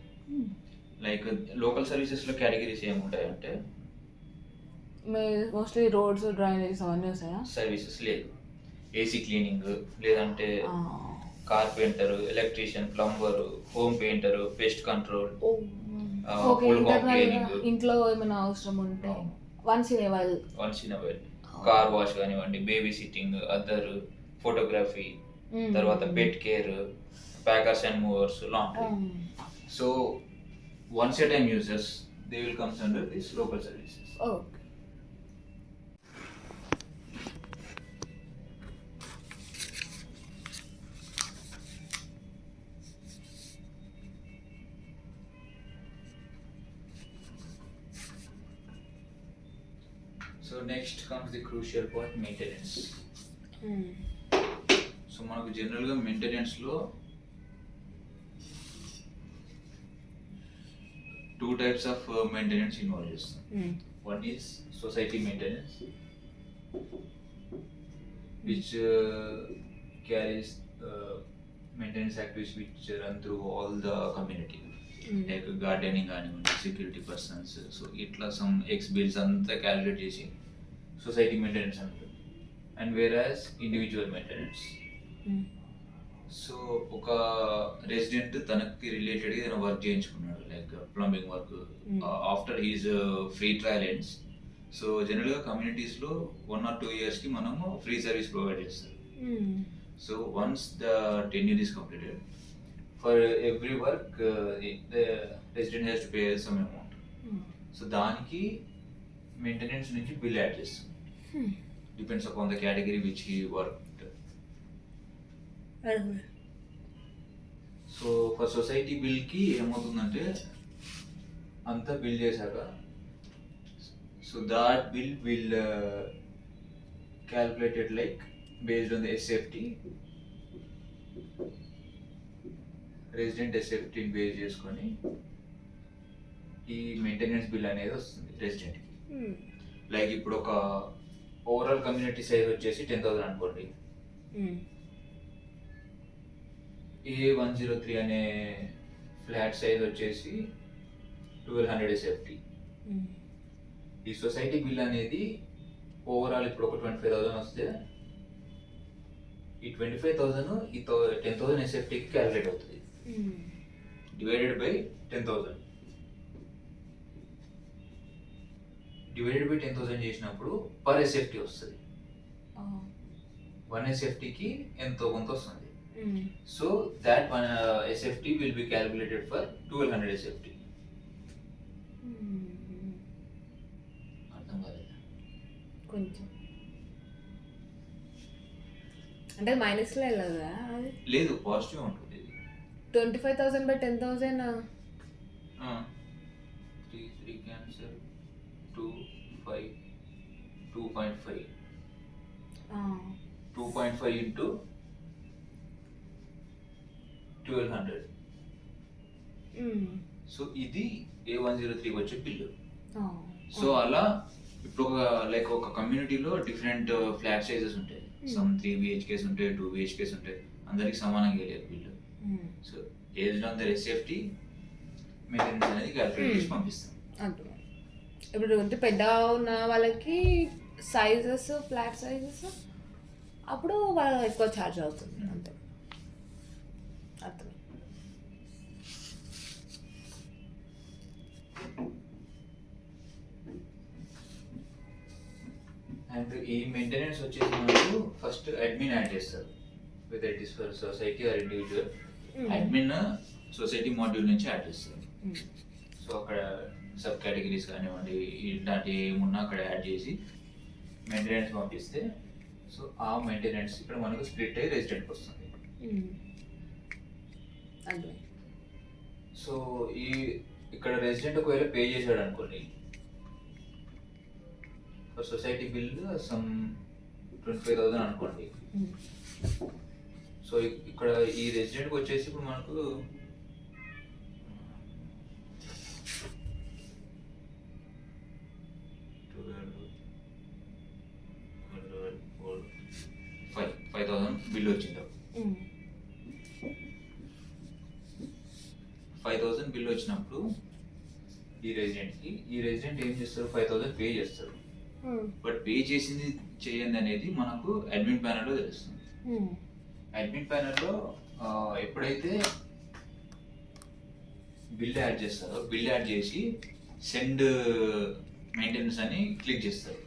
Like local సర్వీసెస్లో కేటగిరీస్ ఏముంటాయంటే మోస్ట్లీ రోడ్స్, డ్రైనేజెస్ అవన్నీ వస్తాయా? సర్వీసెస్ లేదు. ఏసీ క్లీనింగ్, లేదంటే carpenter, electrician, plumber, home painter, pest control, full home cleaning, ఇంట్లో ఏమైనా అవసరం ఉంటే once in a while car wash కానివ్వండి, బేబీ సిట్టింగ్, అదర్ ఫోటోగ్రఫీ, తర్వాత పెట్ care, packers and movers, laundry. So once a time users, they will come under these local services. Okay. So next comes the crucial point, maintenance. So manaku general ga maintenance lo two types of maintenance involved. One is society maintenance, which carries maintenance activities which run through all the community, like gardening and security persons. So itla some X bills anta calculate chesi society maintenance antundi. And whereas individual maintenance, so ఒక resident తనకి related ఏదైనా work చేయించుకున్నాడు, like plumbing work, after his free trial ends. So జనరల్గా కమ్యూనిటీస్లో 1 or 2 years మనము free service provide చేస్తారు. So once the tenure is completed, for every work the resident has to pay some amount. So దానికి maintenance నుంచి bill add చేస్తాం, depends upon the category which he work. So for society బిల్కి ఏమవుతుందంటే అంతా bill చేశాక, so that bill will calculated like based on the SFT, resident ఎస్ఎఫ్టీని base చేసుకొని ఈ మెయింటెనెన్స్ బిల్ అనేది వస్తుంది రెసిడెంట్కి. లైక్ ఇప్పుడు ఒక ఓవరాల్ కమ్యూనిటీ సైజ్ వచ్చేసి 10,000 అనుకోండి. A103 అనే ఫ్లాట్ సైజ్ వచ్చేసి 1200 ఎస్ఎఫ్టీ. ఈ సొసైటీ బిల్ అనేది ఓవరాల్ ఇప్పుడు ఒక 25,000 వస్తే ఈ 25,000 ఈ 10,000 ఎస్ఎఫ్టీకి క్యాలిక్యులేట్ అవుతుంది, డివైడెడ్ బై 10,000. డివైడెడ్ బై 10,000 చేసినప్పుడు పర్ ఎస్ఎఫ్టీ వస్తుంది. 1 ఎస్ఎఫ్టీకి ఎంతో కొంత వస్తుంది. So that one SFT will be calculated for 1200 SFT. అర్థం కాలేదు. కొంచెం అంటే మైనస్లో వెళ్ళదా అది? లేదు, పాజిటివ్ ఉంటుంది ఇది. 25,000 బై 10,000. 3 cancer 2.5 2.5 into 1200. సో ఇది A103 వచ్చే బిల్లు. సో అలా ఇప్పుడు ఒక కమ్యూనిటీలో డిఫరెంట్ ఫ్లాట్ సైజెస్ ఉంటాయి. సమ్ 3 BHKs ఉంటాయి, 2 BHKs ఉంటాయి. అందరికి సమానంగా లేదు bill. So based on there SFT maintenance అనేది క్యాల్కులేట్ చేసి పంపిస్తాం. ఇప్పుడు అంటే పెద్ద ఉన్న వాళ్ళకి సైజెస్, ఫ్లాట్ సైజెస్, అప్పుడు వాళ్ళు ఎక్కువ ఛార్జ్ అవుతుంది అంతే. అర్థం. అండ్ ఈ మెయింటెనెన్స్ వచ్చేసి మనకు ఫస్ట్ అడ్మిన్ యాడ్ చేస్తారు, whether it is for society or individual. Admin society module నుంచి యాడ్ చేస్తారు. సో అక్కడ సబ్ కేటగిరీస్ కానివ్వండి, ఇలాంటి ఏమున్నా అక్కడ యాడ్ చేసి మెయింటెనెన్స్ పంపిస్తే, సో ఆ మెయింటెనెన్స్ ఇక్కడ మనకు స్ప్లిట్ అయ్యి రెసిడెంట్కి వస్తుంది. సో ఈ ఇక్కడ రెసిడెంట్ ఒకవేళ పే చేశాడు అనుకోండి, సొసైటీ బిల్ సమ్ 25,000 అనుకోండి. సో ఇక్కడ ఈ రెసిడెంట్కి వచ్చేసి ఇప్పుడు మనకు 5,000 బిల్ వచ్చింది. 5,000 బిల్ వచ్చినప్పుడు ఈ రెసిడెంట్ ఏం చేస్తారు, 5,000 పే చేస్తారు. బట్ పే చేసింది చేయండి అనేది మనకు అడ్మిన్ ప్యానెల్లో తెలుస్తుంది. అడ్మిన్ ప్యానెల్లో ఎప్పుడైతే బిల్ యాడ్ చేస్తారో, బిల్ యాడ్ చేసి సెండ్ మెయింటెనెన్స్ అని క్లిక్ చేస్తారు.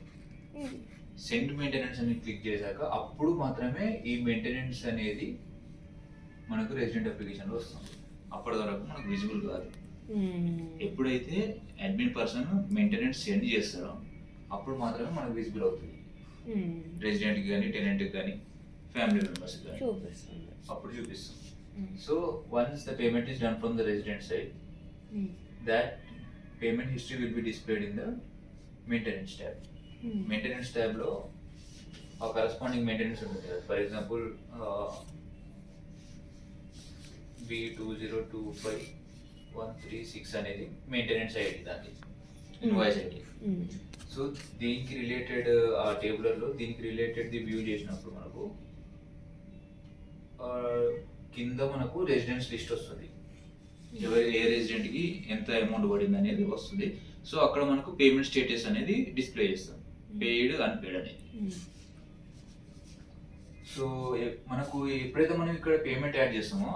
సెండ్ మెయింటెనెన్స్ అని క్లిక్ చేశాక అప్పుడు మాత్రమే ఈ మెయింటెనెన్స్ అనేది మనకు రెసిడెంట్ అప్లికేషన్లో వస్తుంది. అప్పటి వరకు మనకు విజిబుల్ కాదు. ఎప్పుడైతే అడ్మిన్ పర్సన్ మెయింటెనెన్స్ సెండ్ చేస్తారో అప్పుడు మాత్రమే మనకు విజిబుల్ అవుతుంది. రెసిడెంట్కి కానీ, టెనెంట్కి కానీ, ఫ్యామిలీ మెంబర్స్కి కానీ అప్పుడు చూపిస్తాం. So once the payment is done from the resident side, that payment history will be displayed in the maintenance tab. Maintenance tab లో ఆ కరెస్పాండింగ్ మెయింటెనెన్స్ ఉంటుంది కదా. ఫర్ ఎగ్జాంపుల్ B2025136 అనేది మెయింటెనెన్స్ ఐడి, దాన్ని ఇన్వాయిస్ ఐడి. సో దీనికి related ఆ టేబులర్లో దీనికి related the view చేసినప్పుడు మనకు కింద మనకు రెసిడెన్స్ లిస్ట్ వస్తుంది. ఏ రెసిడెంట్కి ఎంత అమౌంట్ పడింది అనేది వస్తుంది. సో అక్కడ మనకు పేమెంట్ స్టేటస్ అనేది డిస్ప్లే చేస్తాం, పెయిడ్, అన్పెయిడ్ అనేది. సో మనకు ఎప్పుడైతే మనం ఇక్కడ పేమెంట్ యాడ్ చేస్తామో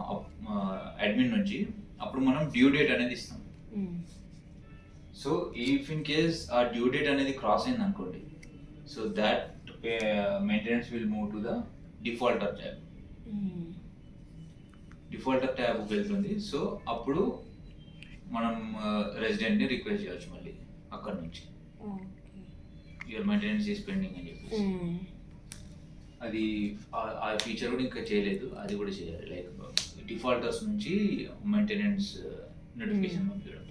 అడ్మిన్ నుంచి, అప్పుడు మనం డ్యూ డేట్ అనేది ఇస్తాం. సో ఇఫ్ ఇన్ కేస్ ఆ డ్యూ డేట్ అనేది క్రాస్ అయింది అనుకోండి, so that maintenance will move to the defaulter tab. Defaulter tab వెళ్తుంది. సో అప్పుడు మనం రెసిడెంట్ని రిక్వెస్ట్ చేయవచ్చు మళ్ళీ అక్కడ నుంచి, యువర్ మెయింటెనెన్స్ ఈస్ పెండింగ్ అని చెప్పేసి. అది ఆ ఫీచర్ కూడా ఇంకా చేయలేదు, అది కూడా చేయాలి. లైక్ డిఫాల్టర్స్ నుంచి మెయింటెనెన్స్ నోటిఫికేషన్ పంపించడం.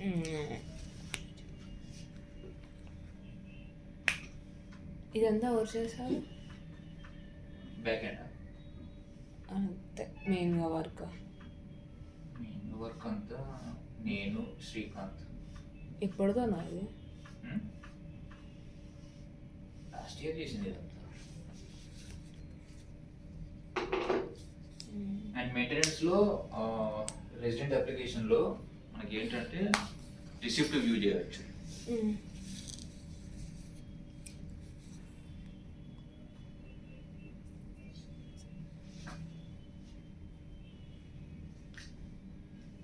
ఇదంతా ఎవరు చేశారు? బ్యాక్ ఎండ్ అంతే, మెయిన్గా వర్క్ అంతా నేను, శ్రీకాంత్. ఎప్పుడుదోనా ఇది? లాస్ట్ ఇయర్ చేసింది ఇదంతా. అండ్ మెయింటెనెన్స్లో రెసిడెంట్ అప్లికేషన్లో మనకి ఏంటంటే రిసిప్ట్ వ్యూ చేయవచ్చు.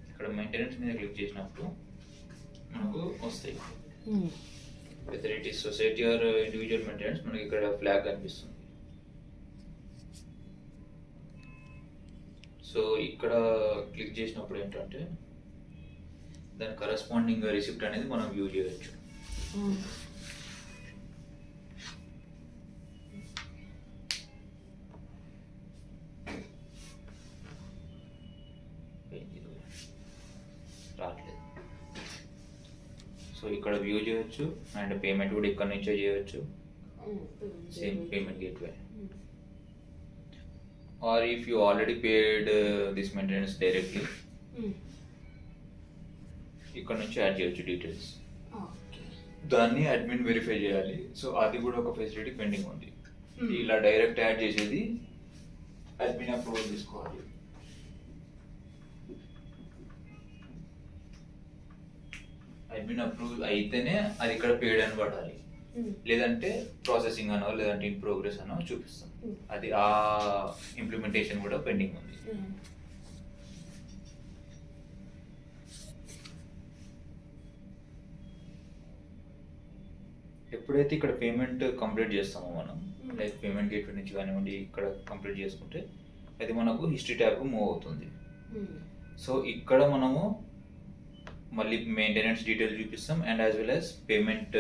ఇక్కడ మెయింటెనెన్స్ మీద క్లిక్ చేసినప్పుడు మనకు వస్తాయి. Whether it is society or individual maintenance, మనకి ఇక్కడ ఫ్లాగ్ కనిపిస్తుంది. సో ఇక్కడ క్లిక్ చేసినప్పుడు ఏంటంటే దాని కరస్పాండింగ్ రిసిప్ట్ అనేది మనం వ్యూ చేయొచ్చు. రావట్లేదు. సో ఇక్కడ వ్యూ చేయొచ్చు అండ్ పేమెంట్ కూడా ఇక్కడ నుంచే చేయొచ్చు. Same payment gateway. Or if you already paid this maintenance directly ఇక్కడ నుంచి యాడ్ చేయొచ్చు డీటెయిల్స్. దాన్ని అడ్మిన్ వెరిఫై చేయాలి. సో అది కూడా ఒక ఫెసిలిటీ పెండింగ్ ఉంది. ఇలా డైరెక్ట్ యాడ్ చేసేది అడ్మిన్ అప్రూవల్ తీసుకోవాలి. అడ్మిన్ అప్రూవల్ అయితేనే అది ఇక్కడ పేడ్ అని పడాలి. లేదంటే ప్రాసెసింగ్ అనో లేదంటే ఇన్ ప్రోగ్రెస్ అనో చూపిస్తాం. అది ఆ ఇంప్లిమెంటేషన్ కూడా పెండింగ్ ఉంది. ఎప్పుడైతే ఇక్కడ పేమెంట్ కంప్లీట్ చేస్తామో మనం, లైక్ పేమెంట్ గేట్వే నుంచి కానివ్వండి ఇక్కడ కంప్లీట్ చేసుకుంటే అది మనకు హిస్టరీ ట్యాబ్కు మూవ్ అవుతుంది. సో ఇక్కడ మనము మళ్ళీ మెయింటెనెన్స్ డీటెయిల్స్ చూపిస్తాం and as well as payment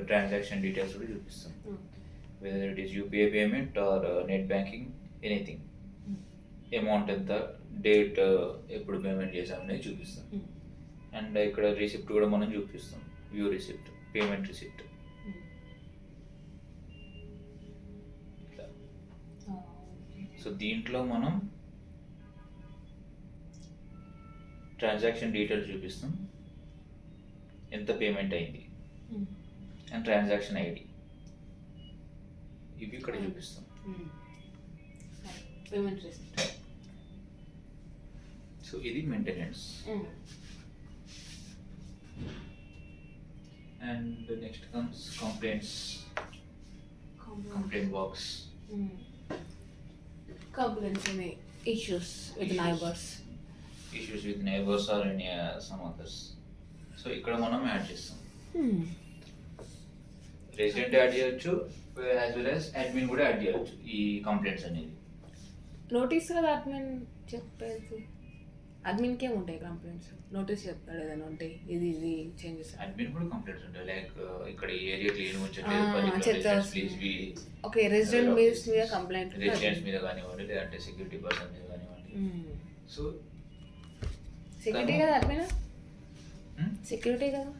transaction details కూడా చూపిస్తాం. Weather it is UPI payment are net banking, anything, amount ఎంత, డేట్, ఎప్పుడు పేమెంట్ చేసామనేది చూపిస్తాం. అండ్ ఇక్కడ రిసిప్ట్ కూడా మనం చూపిస్తాం, view receipt, payment receipt. So దీంట్లో మనం ట్రాన్సాక్షన్ డీటెయిల్స్ చూపిస్తాం, ఎంత పేమెంట్ అయింది అండ్ ట్రాన్సాక్షన్ ఐడి ఇవి ఇక్కడ చూపిస్తాం. Payment receipt. సో ఇది maintenance. And next comes complaints. Complaint box. Complaints and issues with neighbors. Issues with neighbors or any some others. So ఇక్కడ మనం యాడ్ చేస్తాం. రెసిడెంట్ యాడ్ చేయొచ్చు యాజ్ వెల్ యాజ్ అడ్మిన్ కూడా add చేయొచ్చు ఈ complaints అనేది. Notice కదా అడ్మిన్ చెప్పేది. అడ్మిన్కే ఉంటాయి కంప్లైంట్స్. నోటీస్ చెప్తాడు ఏదైనా ఉంటే ఇది ఇది చేంజెస్. అడ్మిన్ కూడా కంప్లైంట్స్ ఉంటాయి, లైక్ ఇక్కడ ఏరియా క్లీన్ ఉంచట్లేదు, please be. Okay, resident base మీద కంప్లైంట్, రెసిడెంట్స్ మీద కానివ్వండి లేదంటే సెక్యూరిటీ పర్సన్ మీద కానివ్వండి. సో సెక్యూరిటీ కదా అడ్మిన్, సెక్యూరిటీ కదా.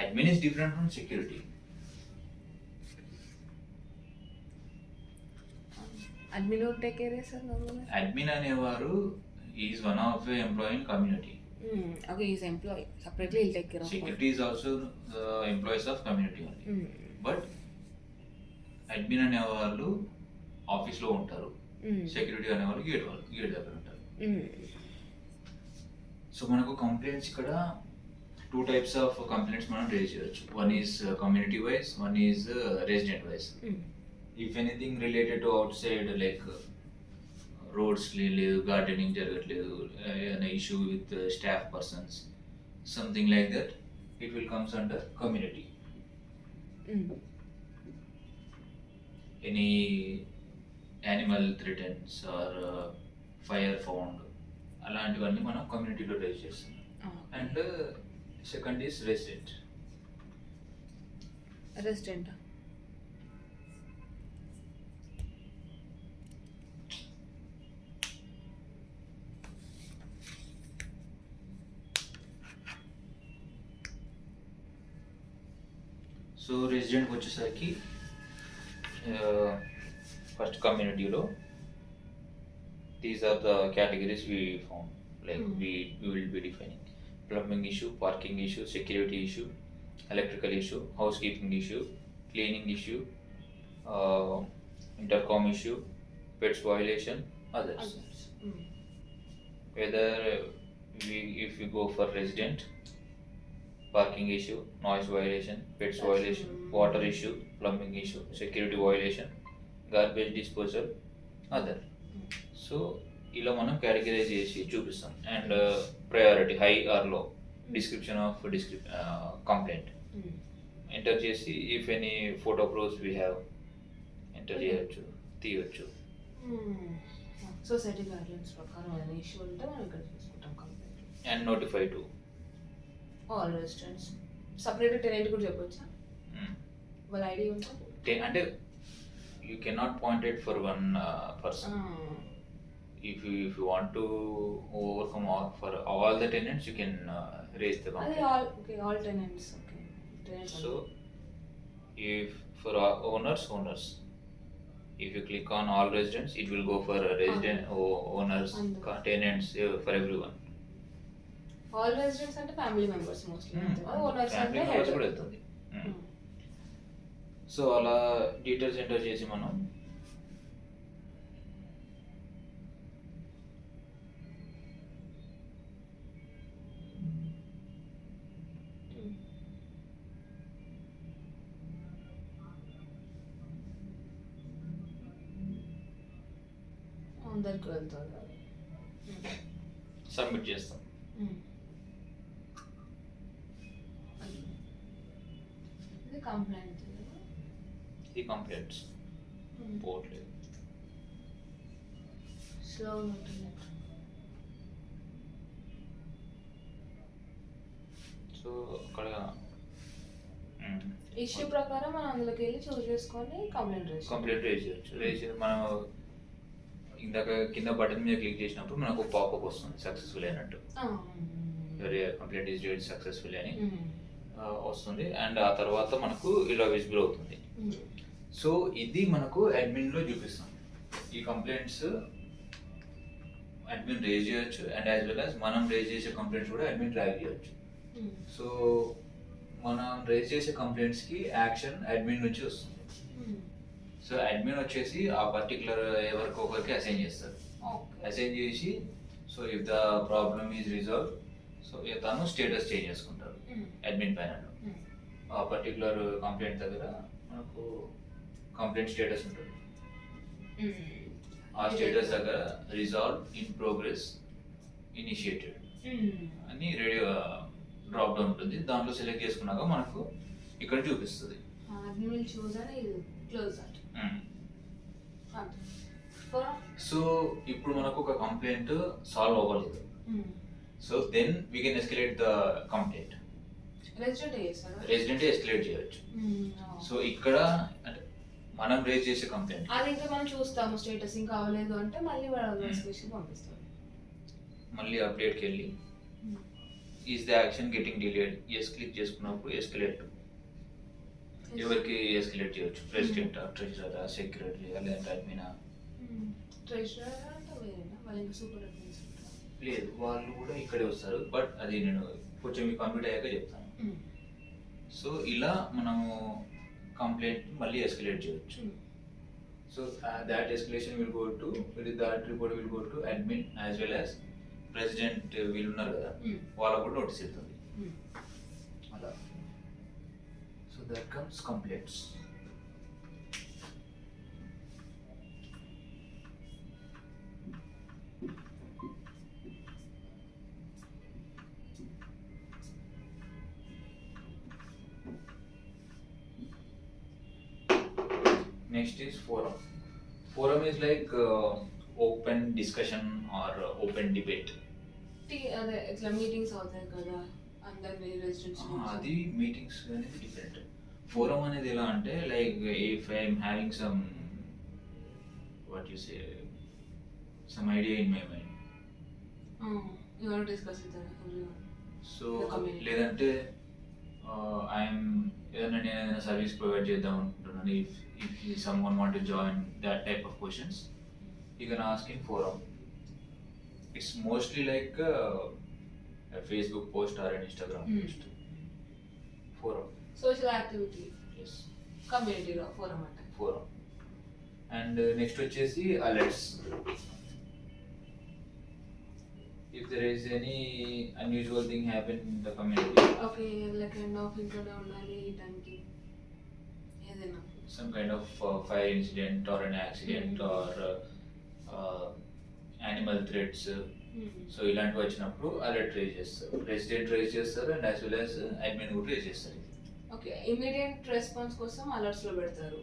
Admin is different from security. Admin take care చేస్తారు. అడ్మిన్ అనేవారు is one of employee in community. Okay, he's employee. Separately he'll take care of. Security is also employees of community only. But admin అనేవాళ్ళు ఆఫీస్లో ఉంటారు, security అనేవాళ్ళు gate దగ్గర ఉంటారు. So మనకు complaints ఇక్కడ 2 types ఆఫ్ కంప్లైంట్స్ మనం రేజ్ చేయొచ్చు. One is community wise, one is resident wise. If anything related to outside like roads లేదు, గార్డెనింగ్ జరగట్లేదు, ఏదైనా issue with staff persons, something like that, it will comes under community. Any animal threatens or fire found, అలాంటివన్నీ మనం కమ్యూనిటీలో raise చేస్తాం. And second is resident. Resident so రెసిడెంట్కి వచ్చేసరికి first కమ్యూనిటీలో these are the categories we found, like we will be defining plumbing issue, parking issue, security issue, electrical issue, house keeping issue, cleaning issue, intercom issue, pets violation, others. Whether if we go for resident, parking issue, noise violation, pets violation, water issue, plumbing issue, security violation, garbage disposal, other. So ఇలా మనం categorise చేసి చూపిస్తాం. And priority high are లో, description of complaint enter చేసి if any photo proofs we have enter చేయొచ్చు, తీయొచ్చు. Society guidelines ప్రకారం ఏదైనా ఇష్యూ ఉంటే మనం ఇక్కడ చూసుకుంటాం complaint. And notify to all residents separate tenant కూడా చెప్పొచ్చా వాళ్ళ ఐడి ఉంటే అంటే you cannot point it for one person. If you want to overcome all for all the tenants, you can raise the అదే complaint. All tenants okay tenants. So if for owners, if you click on all residents, it will go for resident owners, tenants, for everyone. All residents అంటే family members mostly. Owners అంటే family members కూడా వెళ్తుంది. So అలా details enter చేసి మనం అందరికి వెళ్తుంది అది. సబ్మిట్ చేస్తాం. ఇది కంప్లైంట్. ఈ కంప్లైంట్స్ పోర్ట్లేదు. స్లో ఉంటుంది. సో అక్కడ ఇష్యూ ప్రకారం మనం అందులోకి వెళ్ళి చూస్ చేసుకొని కంప్లైంట్ రేజ్ చేయొచ్చు. మనం ఇందాక కింద బటన్ మీద క్లిక్ చేసినప్పుడు మనకు పాపప్ వస్తుంది సక్సెస్ఫుల్ అయినట్టు, కంప్లైంట్ ఈజ్ రేజ్ సక్సెస్ఫుల్ అని వస్తుంది. అండ్ ఆ తర్వాత మనకు ఇలా విజిబుల్ అవుతుంది. సో ఇది మనకు అడ్మిన్లో చూపిస్తాం. ఈ కంప్లైంట్స్ అడ్మిన్ రేజ్ చేయొచ్చు అండ్ యాజ్ వెల్ యాజ్ మనం రేజ్ చేసే కంప్లైంట్స్ కూడా అడ్మిన్ ట్రాక్ చేయొచ్చు. సో మనం రేజ్ చేసే కంప్లైంట్స్కి యాక్షన్ అడ్మిన్ నుంచి వస్తుంది. సో అడ్మిన్ వచ్చేసి ఆ పర్టికులర్ ఎవరికి ఒకరికి అసైన్ చేస్తారు. అసైన్ చేసి so if the problem is resolve, so తను స్టేటస్ చేంజ్ చేసుకుంటారు అడ్మిన్ ప్యానల్లో. ఆ పర్టికులర్ కంప్లైంట్ దగ్గర మనకు కంప్లైంట్ స్టేటస్ ఉంటుంది. ఆ స్టేటస్ దగ్గర రిజాల్వ్, ఇన్ ప్రోగ్రెస్, ఇనిషియేటెడ్ అని డ్రాప్ డౌన్ ఉంటుంది. దాంట్లో సెలెక్ట్ చేసుకున్నాక మనకు ఇక్కడ చూపిస్తుంది. సో ఇప్పుడు మనకు ఒక కంప్లైంట్ సాల్వ్ అవ్వలేదు. So then we can escalate the complaint. Resident escalate చేయొచ్చు. సో ఇక్కడ అంటే మనం రేజ్ చేసే కంప్లైంట్ అది ఇంకా మనం చూస్తాము స్టేటస్ ఇంకా అవ్వలేదు అంటే మళ్ళీ వాడు ఎస్కలేషన్ పంపిస్తాడు. మళ్ళీ అప్డేట్కి వెళ్ళి is the action getting delayed, yes click చేసుకున్నప్పుడు ఎస్కలేట్. ఎవరికి ఎస్కలేట్ చేయొచ్చు, ప్రెసిడెంట్, ట్రెజరర్, సెక్రటరీ, లేదంటే అడ్మినా. ట్రెజరర్ అంటే వేరేనా, వాళ్ళు ఇంకా సూపర్ అడ్మిన్స్ ఉంటారు? లేదు, వాళ్ళు కూడా ఇక్కడే వస్తారు. బట్ అది నేను కొంచెం మీకు కంప్లీట్ అయ్యాక చెప్తాను. సో ఇలా మనము కంప్లైంట్ మళ్ళీ ఎస్కలేట్ చేయొచ్చు. So that escalation will go to that report will go to admin as well as president. వీళ్ళు ఉన్నారు కదా, వాళ్ళకు కూడా నోటీస్ వెళ్తుంది అలా. So that comes complaints. Next is forum. Forum is like open discussion or open debate. అదే ఇట్లా meetings అవుతాయి కదా అందరి రెసిడెంట్స్. అది మీటింగ్స్ అనేది డిఫరెంట్. ఫోరం అనేది ఎలా అంటే like if I'm having some what you say some idea in my mind, you want to discuss with everyone. So లేదంటే ఐఎమ్ ఏదైనా సర్వీస్ ప్రొవైడ్ చేద్దాం అనుకుంటున్నాను. If someone want to join that type of questions, you can ask in forum. It's mostly like a Facebook post or an Instagram post. Forum. Social activity. Yes. Community forum అంటే. Forum. And next వచ్చేసి alerts. If there is any unusual thing happen in the community. Okay, like end of ఇంట్లోనే ఉండాలి ఈ టైంకి ఏదైనా. Some kind of fire incident or an accident or animal threats. So ఇలాంటివి వచ్చినప్పుడు alert raise చేస్తారు, resident raise చేస్తారు and as well as admin కూడా రేజ్ చేస్తారు. ఓకే, ఇమీడియట్ రెస్పాన్స్ కోసం అలర్ట్స్ లో పెడతారు.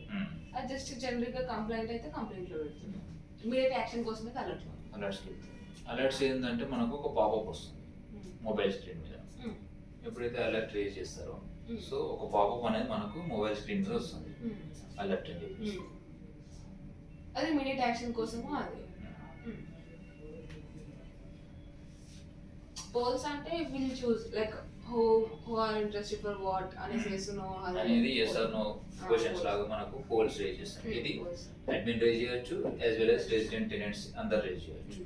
అది జస్ట్ జనరల్ గా కంప్లైంట్ అయితే కంప్లైంట్ లో పెడతారు. ఇమీడియట్ యాక్షన్ కోసమే అలర్ట్. అలర్ట్స్కి వెళ్తుంది. అలర్ట్స్ ఏంటంటే మనకు ఒక పాపప్ వస్తుంది మొబైల్ స్క్రీన్ మీద. ఎప్పుడైతే అలర్ట్ రేజ్ చేస్తారో సో ఒక పాపప్ అనేది మనకు మొబైల్ స్క్రీన్ మీద వస్తుంది అలర్ట్ అని చెప్పి. అది ఇమీడియట్ యాక్షన్ కోసము అది. పోల్స్ అంటే will choose like who are interested for what అనేసి అనేది ఎస్ ఆర్ నో క్వశ్చన్స్ లాగా మనకు పోల్స్ రేజ్ చేస్తాం. ఇది అడ్మిన్ రేజ్ చేయొచ్చు as well as resident tenants అందరు రేజ్ చేయొచ్చు.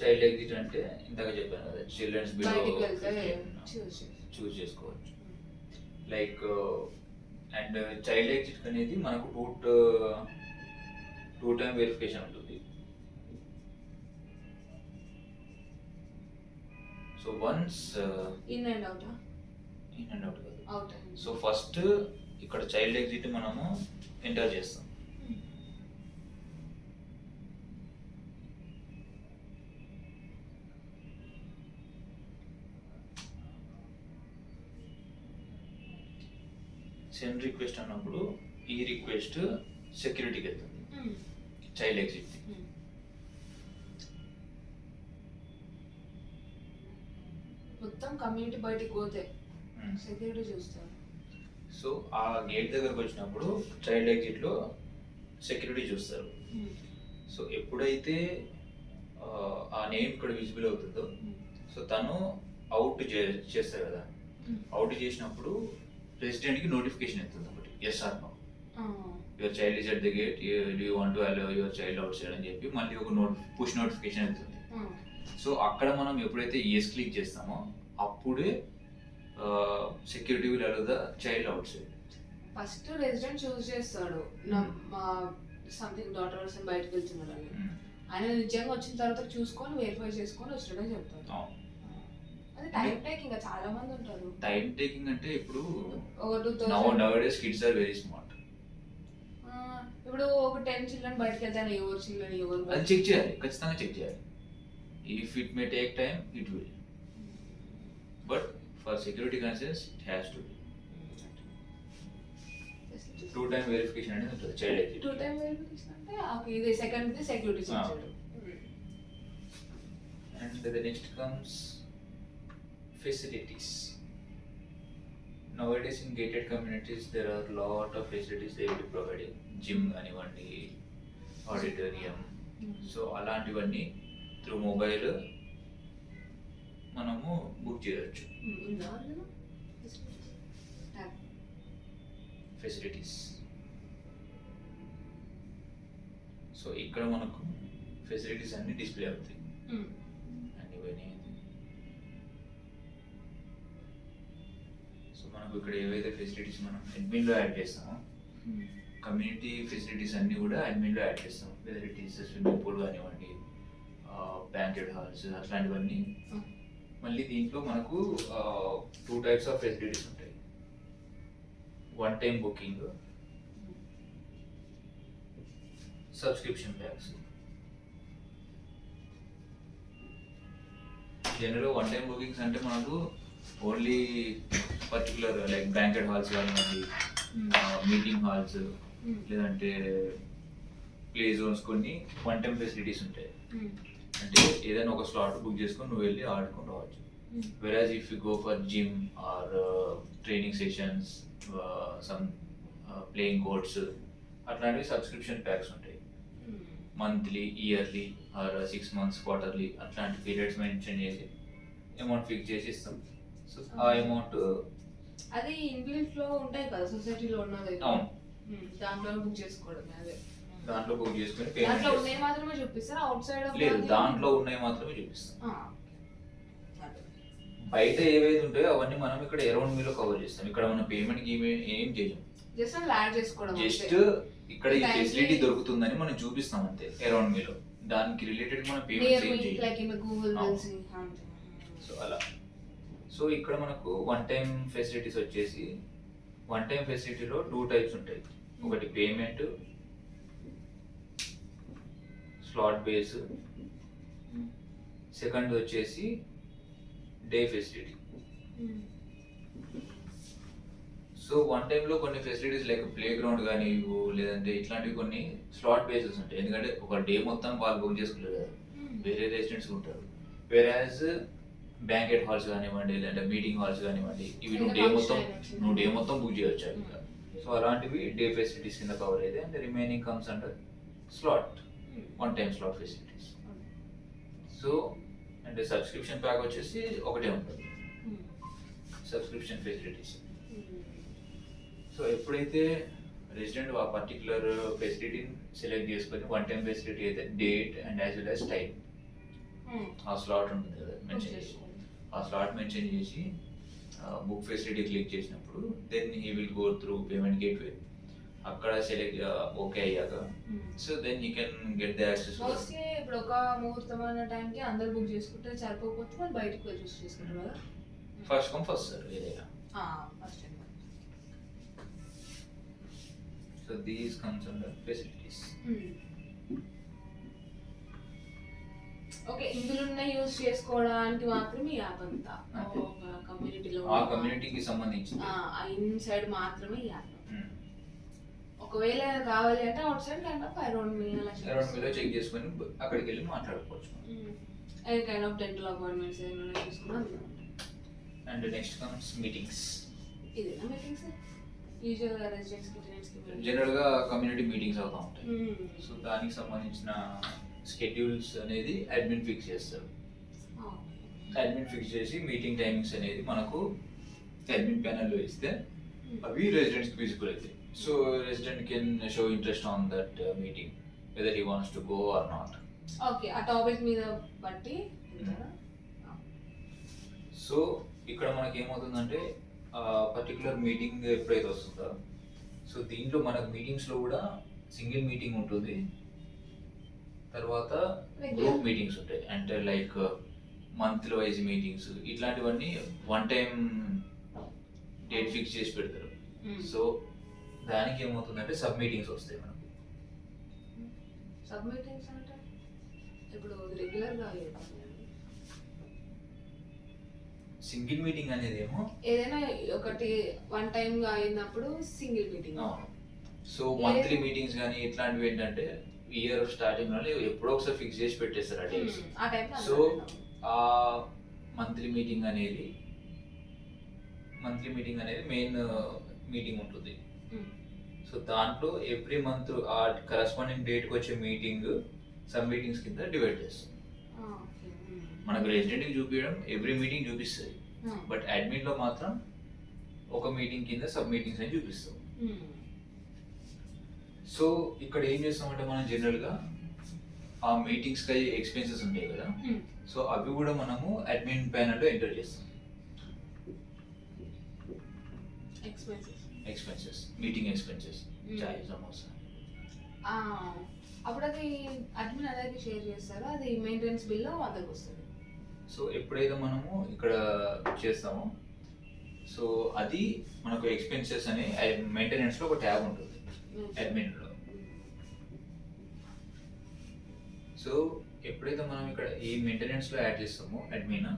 చైల్డ్ ఎగ్జిట్ అంటే ఇందాక చెప్పాను కదా, చిల్డ్రన్స్ బిలో చూస్ చేసుకోవచ్చు. లైక్ అండ్ చైల్డ్ ఎగ్జిట్ అనేది మనకు టూ టైమ్ వెరిఫికేషన్ ఉంటుంది. So once in and out కాదు, అవుట్. సో ఫస్ట్ ఇక్కడ చైల్డ్ ఎగ్జిట్ మనము ఎంటర్ చేస్తాం. సెండ్ రిక్వెస్ట్ అన్నప్పుడు ఈ రిక్వెస్ట్ సెక్యూరిటీకి వెళ్తుంది, చైల్డ్ ఎగ్జిట్. మొత్తం కమ్యూనిటీ బయటికి పోతే సెక్యూరిటీ చూస్తారు. సో ఆ గేట్ దగ్గరకు వచ్చినప్పుడు చైల్డ్ ఎగ్జిట్లో సెక్యూరిటీ చూస్తారు. సో ఎప్పుడైతే ఆ నేమ్ ఇక్కడ విజిబుల్ అవుతుందో సో తను అవుట్ చేస్తారు కదా, అవుట్ చేసినప్పుడు రెసిడెంట్కి నోటిఫికేషన్ అవుతుంది ఒకటి, yes or no your child is at the gate, do you want to allow your child outside అని చెప్పి మళ్ళీ ఒక పుష్ నోటిఫికేషన్ అవుతుంది. సో అక్కడ మనం ఎప్పుడైతే ఎస్ క్లిక్ చేస్తామో అప్పుడే security will allow the child outside. First resident choose చేస్తాడు సంథింగ్ డాటర్ కోసం బయటకు వెళ్తున్నారు అని. ఆయన నిజంగా వచ్చిన తర్వాత చూసుకొని వెరిఫై చేసుకొని వచ్చినట్టు చెప్తాడు. అది టైం టేకింగ్, చాలా మంది ఉంటారు. టైం టేకింగ్ అంటే ఇప్పుడు ఒక nowadays kids are very smart. ఇప్పుడు ఒక 10 చిల్డ్రన్ బయటకు వెళ్తాను, ఎవరు చిల్డ్రన్ ఎవరు అది చెక్ చేయాలి, ఖచ్చితంగా చెక్ చేయాలి. If it may take time it will, but for security concerns it has to be. Two time verification అనేది ఉంటుంది child exit. Two time verification అంటే ఓకే, ఇది second the security check. And the next comes facilities. Nowadays in gated communities there are lot of facilities they will be providing. Gym anivandi, auditorium, so అలాంటివన్నీ through mobile మనము book చేయొచ్చు. Facilities. So ఇక్కడ మనకు facilities అన్ని display అవుతాయి. మనకు ఇక్కడ ఏవైతే ఫెసిలిటీస్ మనం అడ్మిన్లో యాడ్ చేస్తామో కమ్యూనిటీ ఫెసిలిటీస్ అన్నీ కూడా అడ్మిన్లో యాడ్ చేస్తాం. Weather it is swimming pool కానివ్వండి, బ్యాంకెట్ హాల్స్ అట్లాంటివన్నీ. మళ్ళీ దీంట్లో మనకు 2 టైప్స్ ఆఫ్ ఫెసిలిటీస్ ఉంటాయి. One time booking, subscription packs. జనరల్గా వన్ టైం బుకింగ్స్ అంటే మనకు only particular like banquet halls కానివ్వండి, మీటింగ్ హాల్స్, లేదంటే ప్లే జోన్స్, కొన్ని వన్ టైం ఫెసిలిటీస్ ఉంటాయి. అంటే ఏదైనా ఒక స్లాట్ బుక్ చేసుకొని నువ్వు వెళ్ళి ఆడుకొని రావచ్చు. Whereas if you go for gym or training sessions, some playing courts, అట్లాంటివి సబ్స్క్రిప్షన్ ప్యాక్స్ ఉంటాయి. Monthly, yearly or 6 months, quarterly అట్లాంటి పీరియడ్స్ మెన్షన్ చేసి అమౌంట్ ఫిక్స్ చేసి ఇస్తాం. సో ఆ అమౌంట్ అది ఇన్బిల్ట్ లో ఉంటాయి కదా సొసైటీలో ఉన్నది. అవును, దాంట్లో బుక్ చేసుకోవడం. అదే దాంట్లో బుక్ చేసుకొని దాంట్లో ఉన్నాయి మాత్రమే చూపిస్తారు, అవుట్ సైడ్ లేదు, దాంట్లో ఉన్నాయి మాత్రమే చూపిస్తాం. బయట ఏవైతే ఉంటాయో అవన్నీ మనం ఇక్కడ అరౌండ్ మీలో కవర్ చేస్తాం. ఇక్కడ మనం పేమెంట్ ఏం చేయం, జస్ట్ యాడ్ చేసుకోవడం. జస్ట్ ఇక్కడ ఈ ఫెసిలిటీ దొరుకుతుందని మనం చూపిస్తాం అంతే అరౌండ్ మీలో. దానికి రిలేటెడ్ మనం పేమెంట్ చేయం. సో అలా. సో ఇక్కడ మనకు వన్ టైం ఫెసిలిటీస్ వచ్చేసి, వన్ టైం ఫెసిలిటీలో 2 టైప్స్ ఉంటాయి. ఒకటి పేమెంట్, స్లాట్ బేస్. సెకండ్ వచ్చేసి డే ఫెసిలిటీ. సో వన్ టైంలో కొన్ని ఫెసిలిటీస్ లైక్ ప్లే గ్రౌండ్ కానీ లేదంటే ఇట్లాంటివి కొన్ని స్లాట్ బేసెస్ ఉంటాయి. ఎందుకంటే ఒక డే మొత్తం వాళ్ళు బుక్ చేసుకుంటారు కదా, వేరే రెసిడెంట్స్ ఉంటారు. వేరేజ్ బ్యాంకెట్ హాల్స్ కానివ్వండి లేదంటే మీటింగ్ హాల్స్ కానివ్వండి, ఇవి నువ్వు డే మొత్తం బుక్ చేయొచ్చు అవి. సో అలాంటివి డే ఫెసిలిటీస్ కింద కవర్ అయితే, and remaining comes under slot, one time slot facilities. So అంటే సబ్స్క్రిప్షన్ ప్యాక్ వచ్చేసి ఒకటే ఉంటుంది, సబ్స్క్రిప్షన్ ఫెసిలిటీస్. సో ఎప్పుడైతే రెసిడెంట్ ఆ పర్టికులర్ ఫెసిలిటీని సెలెక్ట్ చేసుకొని, వన్ టైం ఫెసిలిటీ అయితే date and as well as time, ఆ స్లాట్ ఉంటుంది కదా మెన్షన్ చేసి, ఆ స్లాట్ మెన్షన్ చేసి బుక్ ఫెసిలిటీ క్లిక్ చేసినప్పుడు then he will go through payment gateway. అక్కడ సెలెక్ట్ ఓకే అయ్యాక so then you can get the access. Mostly ఇప్పుడు ఒక ముహూర్తమైన టైంకి అందరు బుక్ చేసుకుంటే సరిపోకపోతే వాళ్ళు బయటకు వెళ్ళి చూసి చేసుకుంటారు కదా. ఫస్ట్ కమ్ ఫస్ట్ సర్వ్ ఏదైనా. First time. So these comes under facilities. Okay, ఇందులో యూజ్ చేసుకోవడానికి మాత్రమే ఈ యాప్ అంతా కమ్యూనిటీలో, ఆ కమ్యూనిటీకి సంబంధించి ఇన్సైడ్ మాత్రమే ఈ యాప్. ఒకవేళ కావాలి అంటే out side kind of around మీలో చెక్ చేసుకొని అక్కడికి వెళ్ళి మాట్లాడుకోవచ్చు. Any kind of dental appointments ఏమైనా తీసుకున్నా. And next comes meetings. ఇదేనా మీటింగ్స్? యూజువల్గా రెసిడెంట్స్ కి టెనెంట్స్ కి జనరల్ గా కమ్యూనిటీ మీటింగ్స్ అవుతా ఉంటాయి. సో దానికి సంబంధించిన స్కెడ్యూల్స్ అనేది అడ్మిన్ ఫిక్స్ చేస్తారు. అడ్మిన్ ఫిక్స్ చేసి మీటింగ్ టైమింగ్స్ అనేది మనకు అడ్మిన్ ప్యానెల్లో ఇస్తే అవి రెసిడెంట్స్ కి విజిబుల్ అవుతాయి. So resident can show interest on that meeting, whether he wants to go or not. Okay, ఆ టాపిక్ మీద బట్టి. సో ఇక్కడ మనకి ఏమవుతుందంటే పర్టికులర్ మీటింగ్ ఎప్పుడైతే వస్తుందో, సో దీంట్లో మనకు మీటింగ్స్లో కూడా సింగిల్ మీటింగ్ ఉంటుంది, తర్వాత గ్రూప్ మీటింగ్స్ ఉంటాయి. అంటే లైక్ మంత్లీ వైజ్ మీటింగ్స్ ఇట్లాంటివన్నీ వన్ టైం డేట్ ఫిక్స్ చేసి పెడతారు. సో దానికి ఏమవుతుందంటే సబ్ మీటింగ్స్ వస్తాయి మనకు. సబ్ మీటింగ్స్ అంటే ఇప్పుడు రెగ్యులర్గా సింగిల్ మీటింగ్ అనేది ఏమో ఏదైనా ఒకటి వన్ టైం గా అయినప్పుడు single meeting. So monthly meetings కానీ ఇట్లాంటివి ఏంటంటే ఇయర్ స్టార్టింగ్ లో ఎప్పుడో ఒకసారి ఫిక్స్ చేసి పెట్టేస్తారు ఆ డేట్స్. సో ఆ మంత్లీ మీటింగ్ అనేది మెయిన్ మీటింగ్ ఉంటుంది. సో దాంట్లో ఎవ్రీ మంత్ ఆ కరస్పాండింగ్ డేట్కి వచ్చే మీటింగ్ సబ్ మీటింగ్స్ కింద డివైడ్ చేస్తాం. మనకు రెసిడెంట్కి చూపించడం ఎవ్రీ మీటింగ్ చూపిస్తుంది, బట్ అడ్మిన్లో మాత్రం ఒక మీటింగ్ కింద సబ్ మీటింగ్స్ అని చూపిస్తాం. సో ఇక్కడ ఏం చేస్తామంటే మనం జనరల్గా ఆ మీటింగ్స్కి అయ్యే ఎక్స్పెన్సెస్ ఉంటాయి కదా, సో అవి కూడా మనము అడ్మిన్ ప్యానెల్లో ఎంటర్ చేస్తాం. ఎక్స్పెన్సెస్ మీటింగ్ ఎక్స్పెన్సెస్, చాయ్ సమోసా. అప్పుడు అది అడ్మిన్ అందరికి షేర్ చేస్తారా? అది మెయింటెనెన్స్ బిల్ అందరికి వస్తుంది. సో ఎప్పుడైతే మనము ఇక్కడ చేస్తామో సో అది మనకు ఎక్స్పెన్సెస్ అనే మెయింటెనెన్స్ లో ఒక ట్యాబ్ ఉంటుంది అడ్మిన్ లో. సో ఎప్పుడైతే మనం ఇక్కడ ఈ మెయింటెనెన్స్ లో యాడ్ చేస్తామో అడ్మిన్,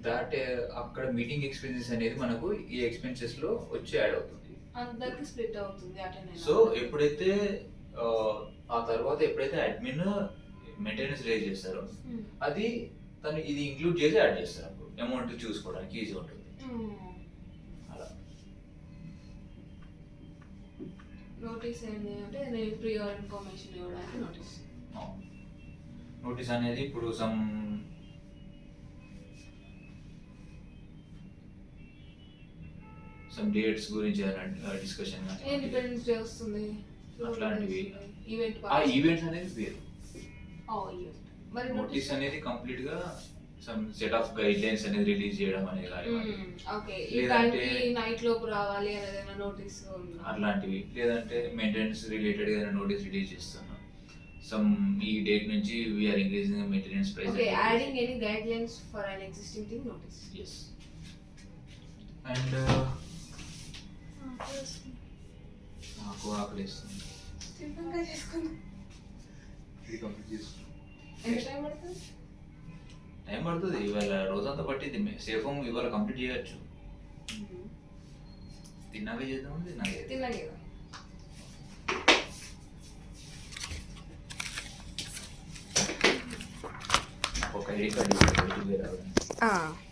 దాట్ అక్కడ మీటింగ్ ఎక్స్పెన్సెస్ అనేది మనకు ఈ ఎక్స్పెన్సెస్ లో వచ్చి యాడ్ అవుతుంది, అందరికి స్ప్లిట్ అవుతుంది. సో ఎప్పుడైతే ఆ తర్వాత ఎప్పుడైతే అడ్మిన్ మెయింటెనెన్స్ రేజ్ చేస్తారో అది తను ఇది ఇంక్లూడ్ చేసి యాడ్ చేస్తారు. అప్పుడు అమౌంట్ చూసుకోవడానికి ఈజీ ఉంటుంది. అలా నోటీస్ ఏంటి అంటే నేను ప్రియర్ ఇన్ఫర్మేషన్ ఇవ్వడానికి నోటీస్ అనేది ఇప్పుడు సమ్ డేట్స్ గురించి డిస్కషన్ ఇండిపెండెన్స్ డే వస్తుంది అట్లాంటివి. ఈవెంట్ ఆ ఈవెంట్స్ అనేది వేరు. మరి నోటీస్ అనేది కంప్లీట్ గా some set of guide lines అనేది రిలీజ్ చేయడం అనేది ఓకే, లేదంటే నైట్ లోపు రావాలి అనేది నోటీస్ అట్లాంటివి, లేదంటే మెయింటెనెన్స్ రిలేటెడ్ గా నోటీస్ రిలీజ్ చేస్తున్నాం. సమ్ ఈ డేట్ నుంచి we are increasing maintenance price. Okay, adding any guidelines for an existing thing notice. yes. And నాకు ఆకలిస్తుంది. సింపుల్గా చేసుకుందాం. ఎంత టైం పడుతుంది? టైం పడుతుంది, ఇవాళ రోజంతా పట్టింది. సేఫ్ ఇవాళ కంప్లీట్ చేయొచ్చు. తిన్నాక చేద్దాం తిన్నాక చేద్దాం. తిన్నాక నాకు ఒక ఐడి కార్డు ఇవ్వండి, బయటికి పోయి రావడానికి.